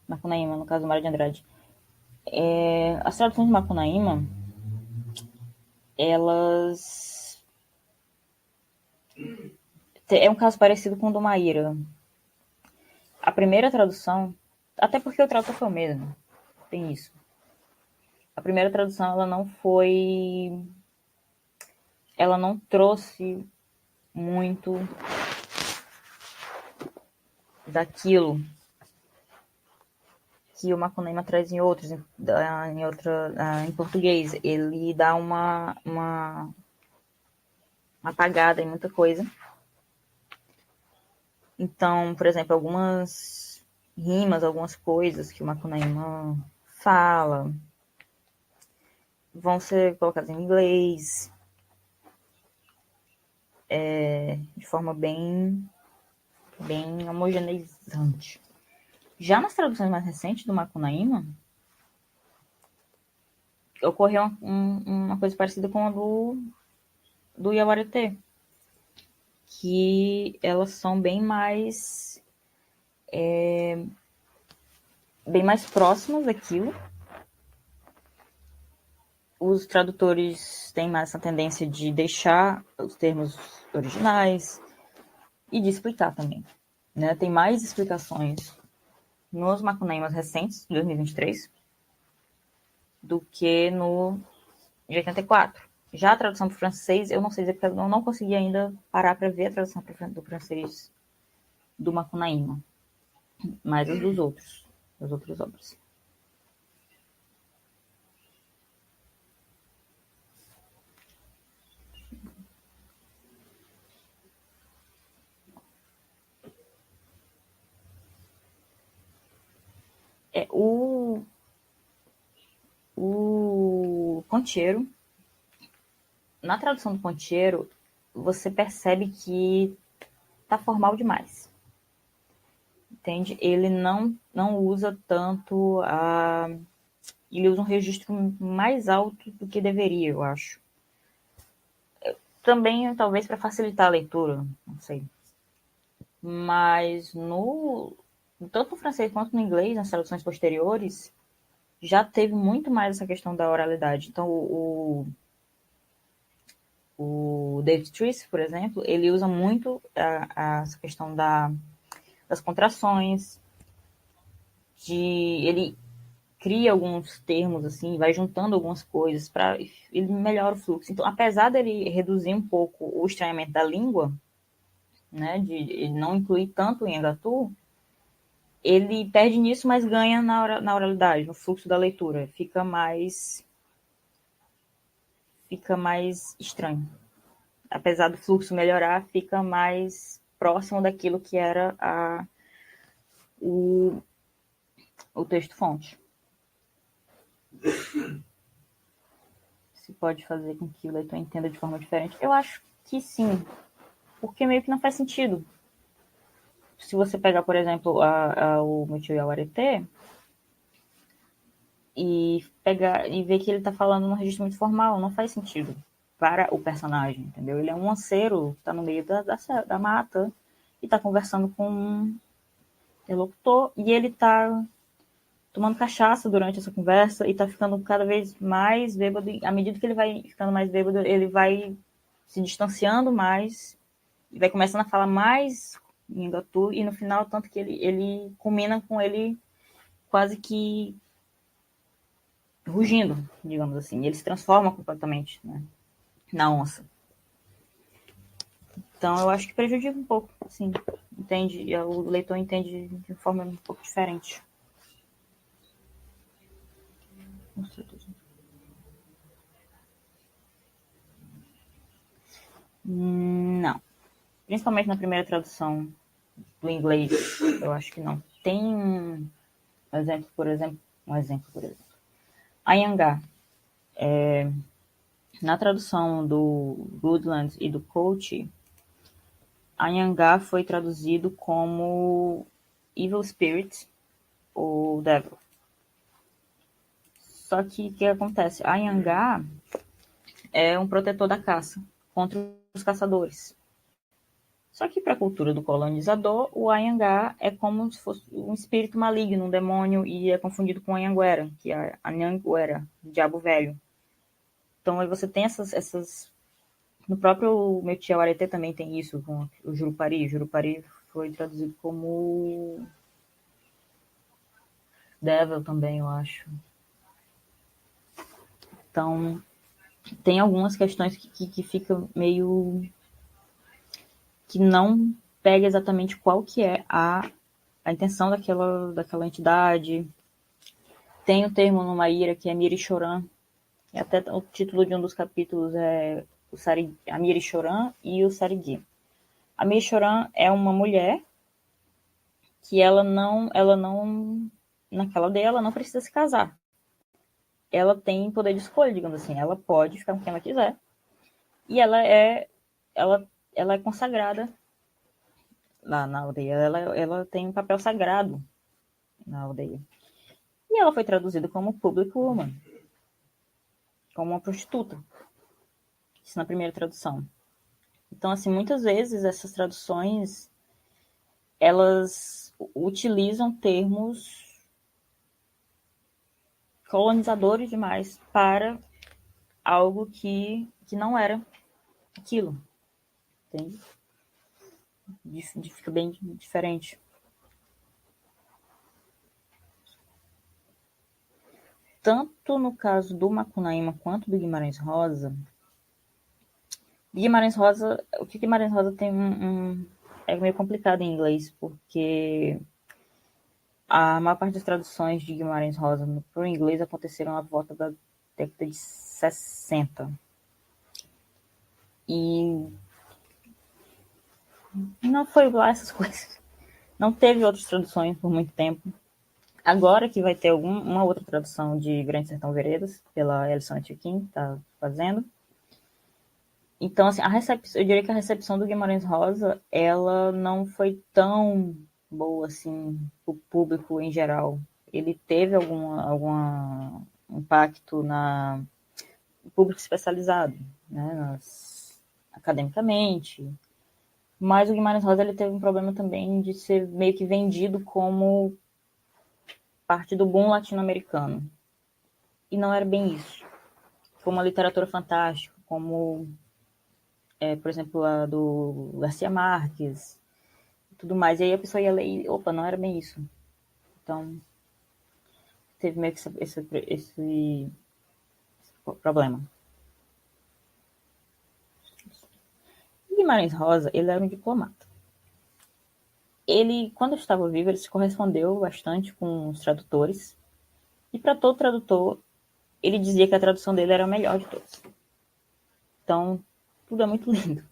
Macunaíma, no caso do Mário de Andrade. As traduções de Macunaíma, elas... É um caso parecido com o do Maíra. A primeira tradução, até porque o tradutor foi o mesmo, tem isso. A primeira tradução, ela não trouxe muito daquilo que o Macunaíma traz em outros, em português. Ele dá uma apagada em muita coisa. Então, por exemplo, algumas rimas, algumas coisas que o Macunaíma fala vão ser colocadas em inglês de forma bem homogeneizante. Já nas traduções mais recentes do Macunaíma, ocorreu uma coisa parecida com a do Yawaretê, que elas são bem mais bem mais próximas daquilo. Os tradutores têm mais essa tendência de deixar os termos originais e de explicar também. Né? Tem mais explicações nos Macunaímas recentes, de 2023, do que no de 84. Já a tradução para o francês, eu não sei dizer, porque eu não consegui ainda parar para ver a tradução do francês do Macunaíma, mas as dos outros, das outras obras. O Pontiero, na tradução do Pontiero, você percebe que tá formal demais. Entende? Ele não usa tanto ele usa um registro mais alto do que deveria, eu acho. Também, talvez, para facilitar a leitura, não sei. Mas tanto no francês quanto no inglês, nas traduções posteriores, já teve muito mais essa questão da oralidade. Então, o David Trice, por exemplo, ele usa muito essa questão das contrações, ele cria alguns termos, assim, vai juntando algumas coisas, ele melhora o fluxo. Então, apesar dele reduzir um pouco o estranhamento da língua, né, de ele não incluir tanto o Nhangatu, ele perde nisso, mas ganha na oralidade, no fluxo da leitura. Fica mais estranho. Apesar do fluxo melhorar, fica mais próximo daquilo que era o texto-fonte. Se pode fazer com que o leitor entenda de forma diferente? Eu acho que sim, porque meio que não faz sentido. Se você pegar, por exemplo, o Meu Tio Yawarete e ver que ele está falando num registro muito formal, não faz sentido para o personagem, entendeu? Ele é um anseiro que está no meio da mata e está conversando com um interlocutor e ele está tomando cachaça durante essa conversa e tá ficando cada vez mais bêbado. E à medida que ele vai ficando mais bêbado, ele vai se distanciando mais e vai começando a falar mais em Ngatu, e no final, tanto que ele culmina com ele quase que rugindo, digamos assim. Ele se transforma completamente, né, na onça. Então, eu acho que prejudica um pouco, assim, entende? O leitor entende de forma um pouco diferente. Com certeza. Não. Principalmente na primeira tradução do inglês, eu acho que não. Tem um exemplo, por exemplo. Anhangá. Na tradução do Goodland e do Coach, Anhangá foi traduzido como Evil Spirit ou Devil. Só que o que acontece? Anhangá é um protetor da caça contra os caçadores. Só que para a cultura do colonizador, o Anhangá é como se fosse um espírito maligno, um demônio, e é confundido com Anhanguera, que é Anhanguera, o diabo velho. Então aí você tem essas... No próprio Metia Areté também tem isso, com o Jurupari. O Jurupari foi traduzido como Devil também, eu acho. Então, tem algumas questões que ficam meio... que não pega exatamente qual que é a intenção daquela entidade. Tem o termo no Maíra que é Mirichoran, e até o título de um dos capítulos é a Mirichoran e o Sarigui. A Mirichoran é uma mulher que ela não, naquela aldeia, ela não precisa se casar. Ela tem poder de escolha, digamos assim. Ela pode ficar com quem ela quiser. E ela é consagrada lá na aldeia. Ela tem um papel sagrado na aldeia. E ela foi traduzida como public woman, como uma prostituta. Isso na primeira tradução. Então, assim, muitas vezes essas traduções, utilizam termos colonizadores demais para algo que não era aquilo, entende? Fica bem diferente. Tanto no caso do Macunaíma quanto do Guimarães Rosa, o que Guimarães Rosa tem é meio complicado em inglês, porque a maior parte das traduções de Guimarães Rosa para o inglês aconteceram à volta da década de 60. E não foi lá essas coisas. Não teve outras traduções por muito tempo. Agora que vai ter uma outra tradução de Grande Sertão Veredas, pela Alison Tchequin, que está fazendo. Então, assim, eu diria que a recepção do Guimarães Rosa, ela não foi tão boa, assim, para o público em geral. Ele teve algum impacto no público especializado, né, academicamente. Mas o Guimarães Rosa, ele teve um problema também de ser meio que vendido como parte do boom latino-americano. E não era bem isso. Como a literatura fantástica, como, por exemplo, a do Garcia Marques, e tudo mais. E aí a pessoa ia ler e, opa, não era bem isso. Então, teve meio que esse problema. E Guimarães Rosa, ele era um diplomata. Ele, quando estava vivo, ele se correspondeu bastante com os tradutores. E para todo tradutor, ele dizia que a tradução dele era a melhor de todas. Então, tudo é muito lindo.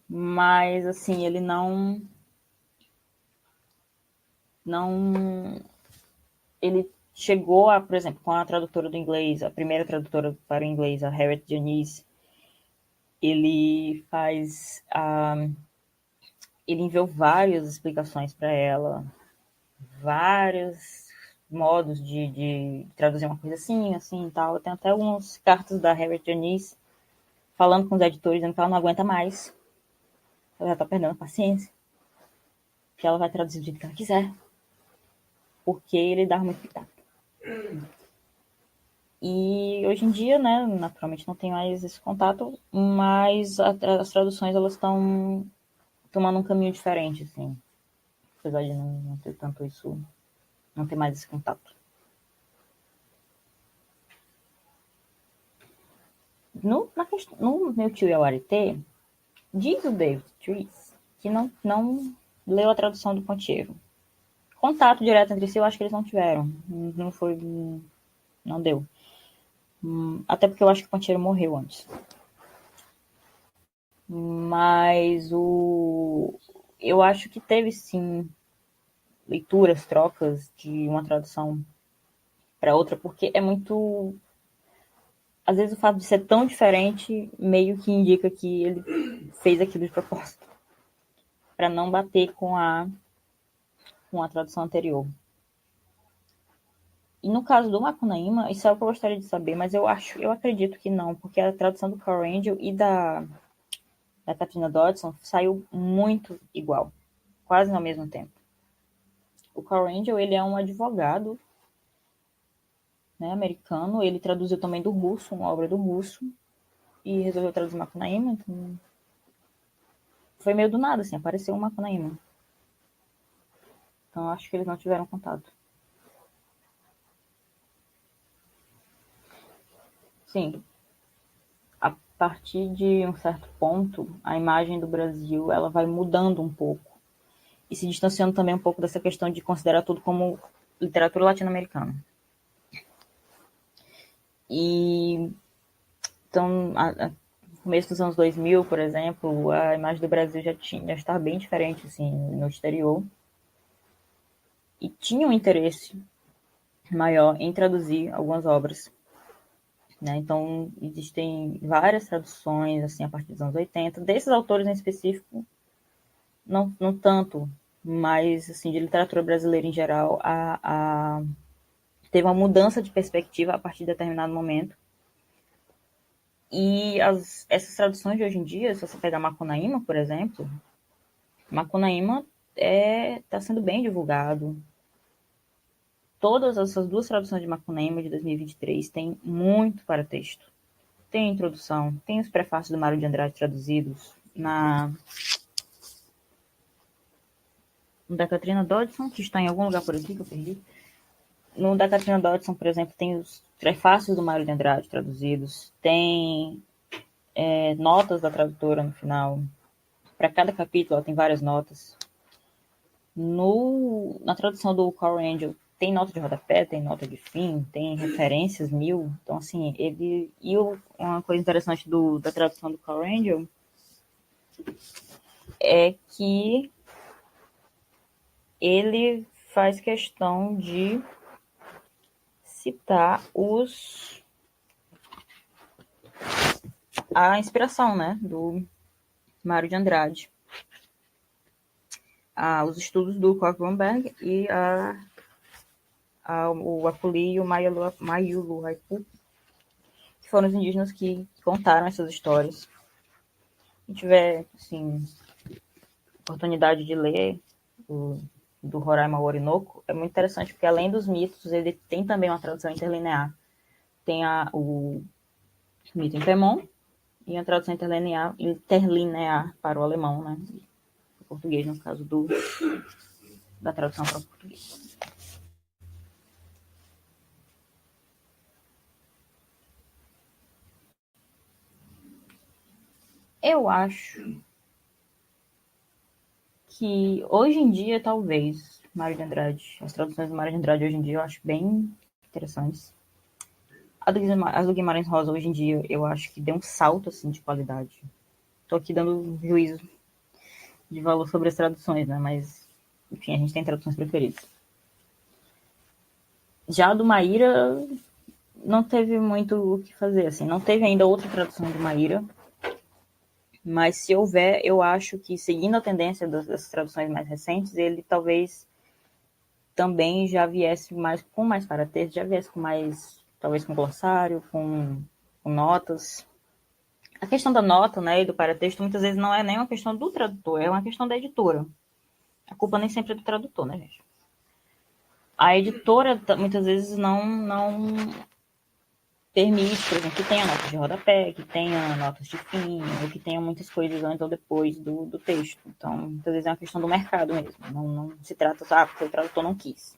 Mas, assim, ele não... Ele chegou a, por exemplo, com a tradutora do inglês, a primeira tradutora para o inglês, a Harriet Dionese, ele ele enviou várias explicações para ela, vários modos de traduzir uma coisa assim, assim e tal. Tem até algumas cartas da Harriet Dionese falando com os editores, dizendo que ela não aguenta mais, ela já está perdendo a paciência, que ela vai traduzir do jeito que ela quiser, porque ele dá muito pitaco. E hoje em dia, né, naturalmente não tem mais esse contato, mas as traduções, elas estão tomando um caminho diferente, assim. Apesar de não ter tanto isso, não ter mais esse contato. No Meu Tio e o Arete, diz o David Trees que não leu a tradução do Ponteiro. Contato direto entre si, eu acho que eles não tiveram. Não deu. Até porque eu acho que o Ponteiro morreu antes. Mas eu acho que teve, sim, leituras, trocas de uma tradução para outra, porque é muito... Às vezes o fato de ser tão diferente meio que indica que ele fez aquilo de propósito, para não bater com a tradução anterior. E no caso do Macunaíma, isso é o que eu gostaria de saber, mas eu acredito que não, porque a tradução do Carl Angel e da Katrina Dodson saiu muito igual, quase ao mesmo tempo. O Carl Angel, ele é um advogado, né, americano, ele traduziu também do russo, uma obra do russo, e resolveu traduzir Macunaíma, então foi meio do nada, assim, apareceu um Macunaíma. Então acho que eles não tiveram contato. Sim, a partir de um certo ponto, a imagem do Brasil, ela vai mudando um pouco e se distanciando também um pouco dessa questão de considerar tudo como literatura latino-americana. E então, no começo dos anos 2000, por exemplo, a imagem do Brasil já estava bem diferente, assim, no exterior. E tinha um interesse maior em traduzir algumas obras, né? Então, existem várias traduções, assim, a partir dos anos 80, desses autores em específico, não tanto, mas, assim, de literatura brasileira em geral, teve uma mudança de perspectiva a partir de determinado momento. E essas traduções de hoje em dia, se você pegar Macunaíma, por exemplo, Macunaíma está sendo bem divulgado. Todas essas duas traduções de Macunaíma de 2023 têm muito para texto. Tem a introdução, tem os prefácios do Mário de Andrade traduzidos no da Catrina Dodson, que está em algum lugar por aqui que eu perdi. No da Catrina Dodson, por exemplo, tem os prefácios do Mário de Andrade traduzidos, tem notas da tradutora no final. Para cada capítulo ela tem várias notas. Na tradução do Carl Angel tem nota de rodapé, tem nota de fim, tem referências 1000. Então, assim, uma coisa interessante da tradução do Carl Angel é que ele faz questão de citar a inspiração, né, do Mário de Andrade. Os estudos do Koch-Grünberg e o Apuli e o Mayulu Haiku, que foram os indígenas que contaram essas histórias. Se tiver, assim, oportunidade de ler do Roraima Orinoco, é muito interessante, porque além dos mitos, ele tem também uma tradução interlinear. Tem o mito em Pemon e a tradução interlinear para o alemão, né? O português, no caso da tradução para o português. Eu acho que hoje em dia, talvez, Mário de Andrade, as traduções do Mário de Andrade hoje em dia eu acho bem interessantes. As do Guimarães Rosa hoje em dia eu acho que deu um salto assim de qualidade. Estou aqui dando juízo de valor sobre as traduções, né? Mas, enfim, a gente tem traduções preferidas. Já a do Maíra não teve muito o que fazer, assim. Não teve ainda outra tradução do Maíra. Mas se houver, eu acho que, seguindo a tendência das traduções mais recentes, ele talvez também já viesse com mais paratexto, já viesse com mais, talvez com glossário, com notas. A questão da nota, né, e do paratexto, muitas vezes não é nem uma questão do tradutor, é uma questão da editora. A culpa nem sempre é do tradutor, né, gente? A editora, muitas vezes, não permite, por exemplo, que tenha notas de rodapé, que tenha notas de fim, ou que tenha muitas coisas antes ou depois do texto. Então, muitas vezes é uma questão do mercado mesmo. Não se trata só, porque o tradutor não quis.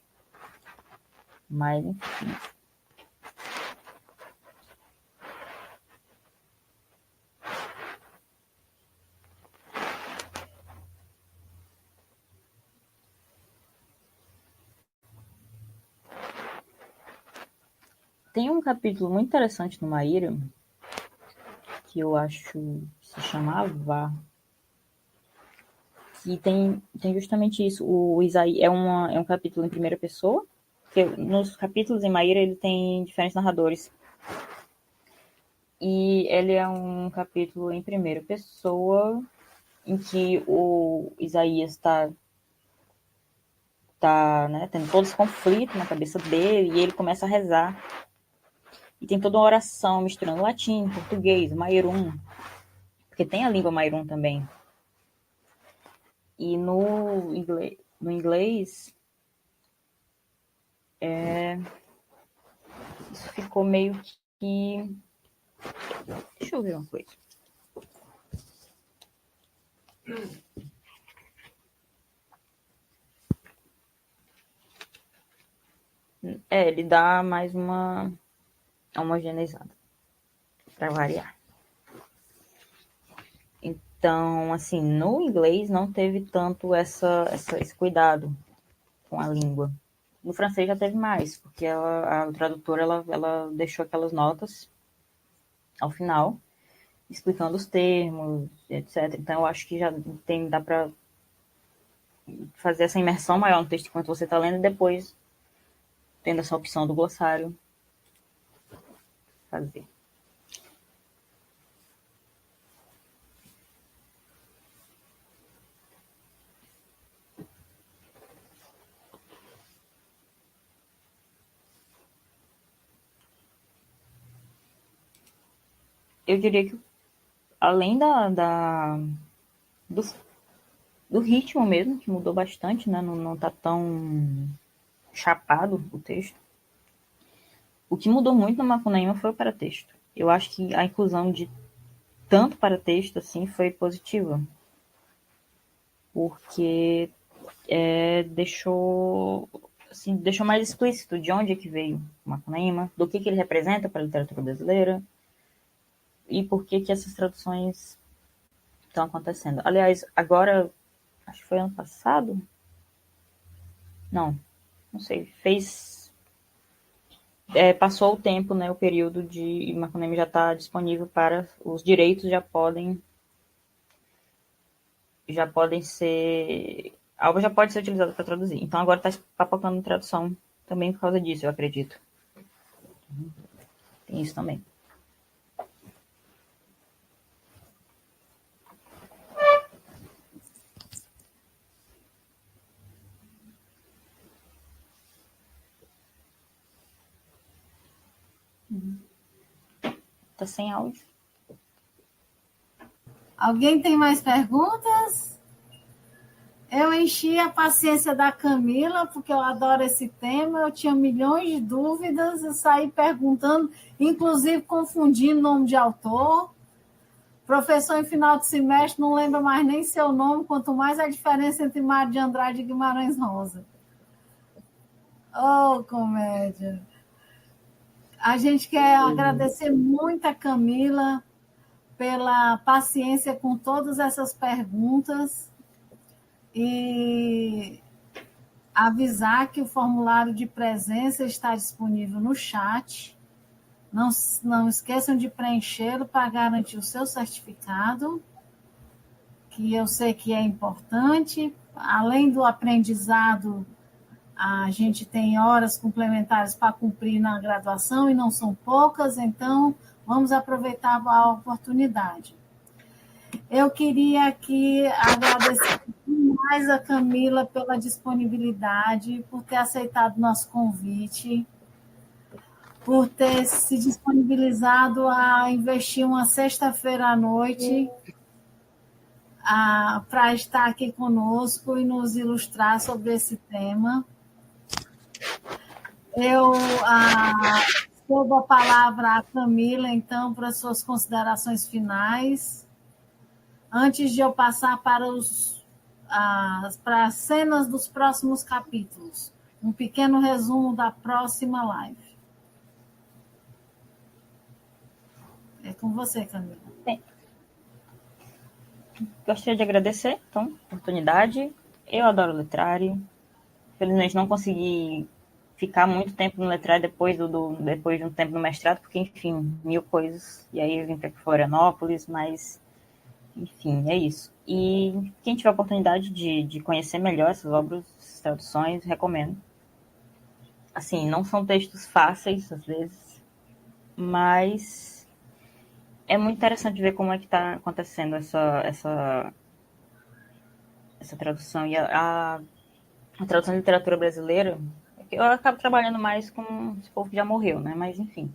Mas, enfim. Tem um capítulo muito interessante no Maíra, que eu acho que se chamava, que tem justamente isso. O Isaí é um capítulo em primeira pessoa, porque nos capítulos em Maíra ele tem diferentes narradores. E ele é um capítulo em primeira pessoa, em que o Isaías está né, tendo todo esse conflito na cabeça dele, e ele começa a rezar. E tem toda uma oração misturando latim, português, mairum, porque tem a língua mairum também. E no inglês isso ficou meio que... Deixa eu ver uma coisa. Ele dá mais uma homogeneizada, para variar. Então, assim, no inglês não teve tanto esse cuidado com a língua. No francês já teve mais, porque a tradutora ela deixou aquelas notas ao final, explicando os termos, etc. Então, eu acho que já dá para fazer essa imersão maior no texto enquanto você está lendo, e depois, tendo essa opção do glossário, fazer. Eu diria que, além do do ritmo mesmo, que mudou bastante, né? Não tá tão chapado o texto. O que mudou muito no Macunaíma foi o paratexto. Eu acho que a inclusão de tanto paratexto assim foi positiva, porque deixou mais explícito de onde é que veio o Macunaíma, do que ele representa para a literatura brasileira e por que essas traduções estão acontecendo. Aliás, agora, acho que foi ano passado? Não sei, passou o tempo, né, o período de Macunaíma já está disponível para os direitos já podem ser, a obra já pode ser utilizada para traduzir. Então agora está papocando tradução também por causa disso, eu acredito. Tem isso também. Tá sem áudio. Alguém tem mais perguntas? Eu enchi a paciência da Camila, porque eu adoro esse tema, eu tinha milhões de dúvidas, eu saí perguntando, inclusive confundindo nome de autor. Professor em final de semestre não lembra mais nem seu nome, quanto mais a diferença entre Mário de Andrade e Guimarães Rosa. Oh, comédia! A gente quer agradecer muito a Camila pela paciência com todas essas perguntas e avisar que o formulário de presença está disponível no chat. Não esqueçam de preenchê-lo para garantir o seu certificado, que eu sei que é importante. Além do aprendizado, a gente tem horas complementares para cumprir na graduação e não são poucas, então vamos aproveitar a oportunidade. Eu queria aqui agradecer mais a Camila pela disponibilidade, por ter aceitado o nosso convite, por ter se disponibilizado a investir uma sexta-feira à noite para estar aqui conosco e nos ilustrar sobre esse tema. Eu dou a palavra à Camila, então, para as suas considerações finais, antes de eu passar para as cenas dos próximos capítulos. Um pequeno resumo da próxima live. É com você, Camila. Bem, gostaria de agradecer, então, a oportunidade. Eu adoro letrário. Felizmente não consegui ficar muito tempo no letrário depois de um tempo no mestrado, porque, enfim, 1000 coisas. E aí eu vim para Florianópolis, mas, enfim, é isso. E quem tiver a oportunidade de conhecer melhor essas obras, essas traduções, recomendo. Assim, não são textos fáceis, às vezes, mas é muito interessante ver como é que está acontecendo essa tradução. E a tradução de literatura brasileira, eu acabo trabalhando mais com esse povo que já morreu, né? Mas, enfim,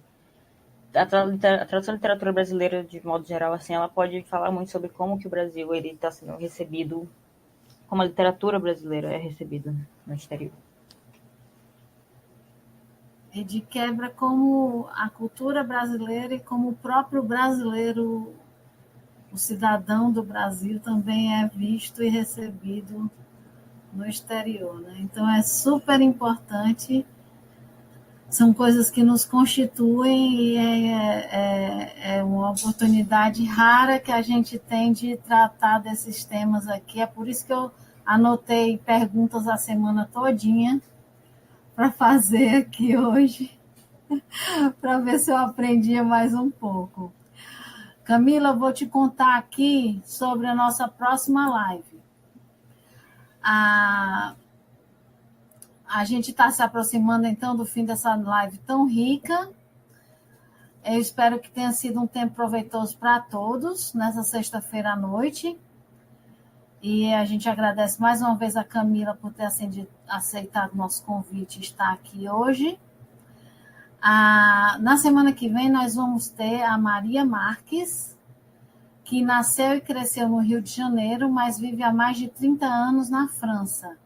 a tradução de literatura brasileira, de modo geral, assim, ela pode falar muito sobre como que o Brasil está sendo recebido, como a literatura brasileira é recebida no exterior. E de quebra como a cultura brasileira e como o próprio brasileiro, o cidadão do Brasil, também é visto e recebido no exterior, né? Então é super importante, são coisas que nos constituem e é uma oportunidade rara que a gente tem de tratar desses temas aqui. É por isso que eu anotei perguntas a semana todinha para fazer aqui hoje, para ver se eu aprendia mais um pouco. Camila, eu vou te contar aqui sobre a nossa próxima live. A gente está se aproximando, então, do fim dessa live tão rica. Eu espero que tenha sido um tempo proveitoso para todos, nessa sexta-feira à noite. E a gente agradece mais uma vez a Camila por ter aceitado o nosso convite e estar aqui hoje. Na semana que vem, nós vamos ter a Maria Marques, que nasceu e cresceu no Rio de Janeiro, mas vive há mais de 30 anos na França,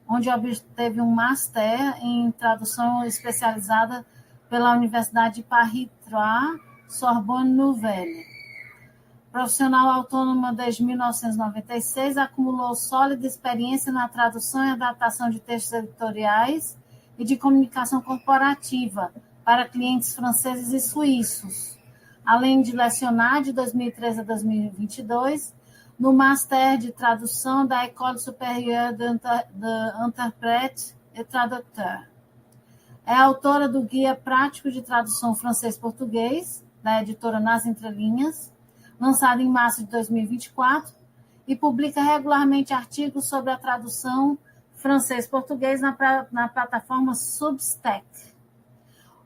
onde obteve um master em tradução especializada pela Universidade de Paris-III, Sorbonne Nouvelle. Profissional autônoma desde 1996, acumulou sólida experiência na tradução e adaptação de textos editoriais e de comunicação corporativa para clientes franceses e suíços, além de lecionar de 2013 a 2022 no Master de Tradução da École Supérieure d'Interprète et Traducteur. É autora do Guia Prático de Tradução Francês-Português, da editora Nas Entrelinhas, lançado em março de 2024, e publica regularmente artigos sobre a tradução francês-português na plataforma Substack.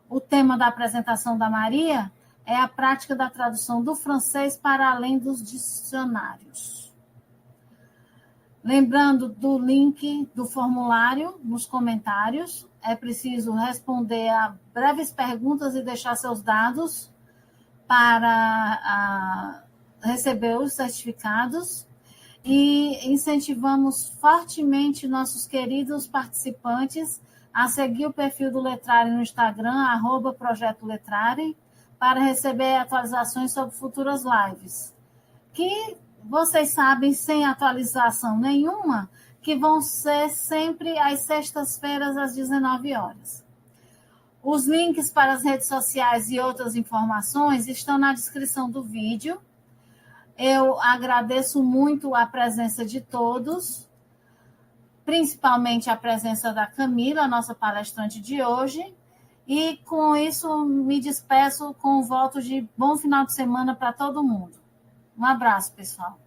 O tema da apresentação da Maria é a prática da tradução do francês para além dos dicionários. Lembrando do link do formulário nos comentários, é preciso responder a breves perguntas e deixar seus dados para receber os certificados, e incentivamos fortemente nossos queridos participantes a seguir o perfil do Letrare no Instagram, @projetoletrare, para receber atualizações sobre futuras lives, que vocês sabem, sem atualização nenhuma, que vão ser sempre às sextas-feiras, às 19 horas. Os links para as redes sociais e outras informações estão na descrição do vídeo. Eu agradeço muito a presença de todos, principalmente a presença da Camila, a nossa palestrante de hoje, e com isso me despeço com o voto de bom final de semana para todo mundo. Um abraço, pessoal.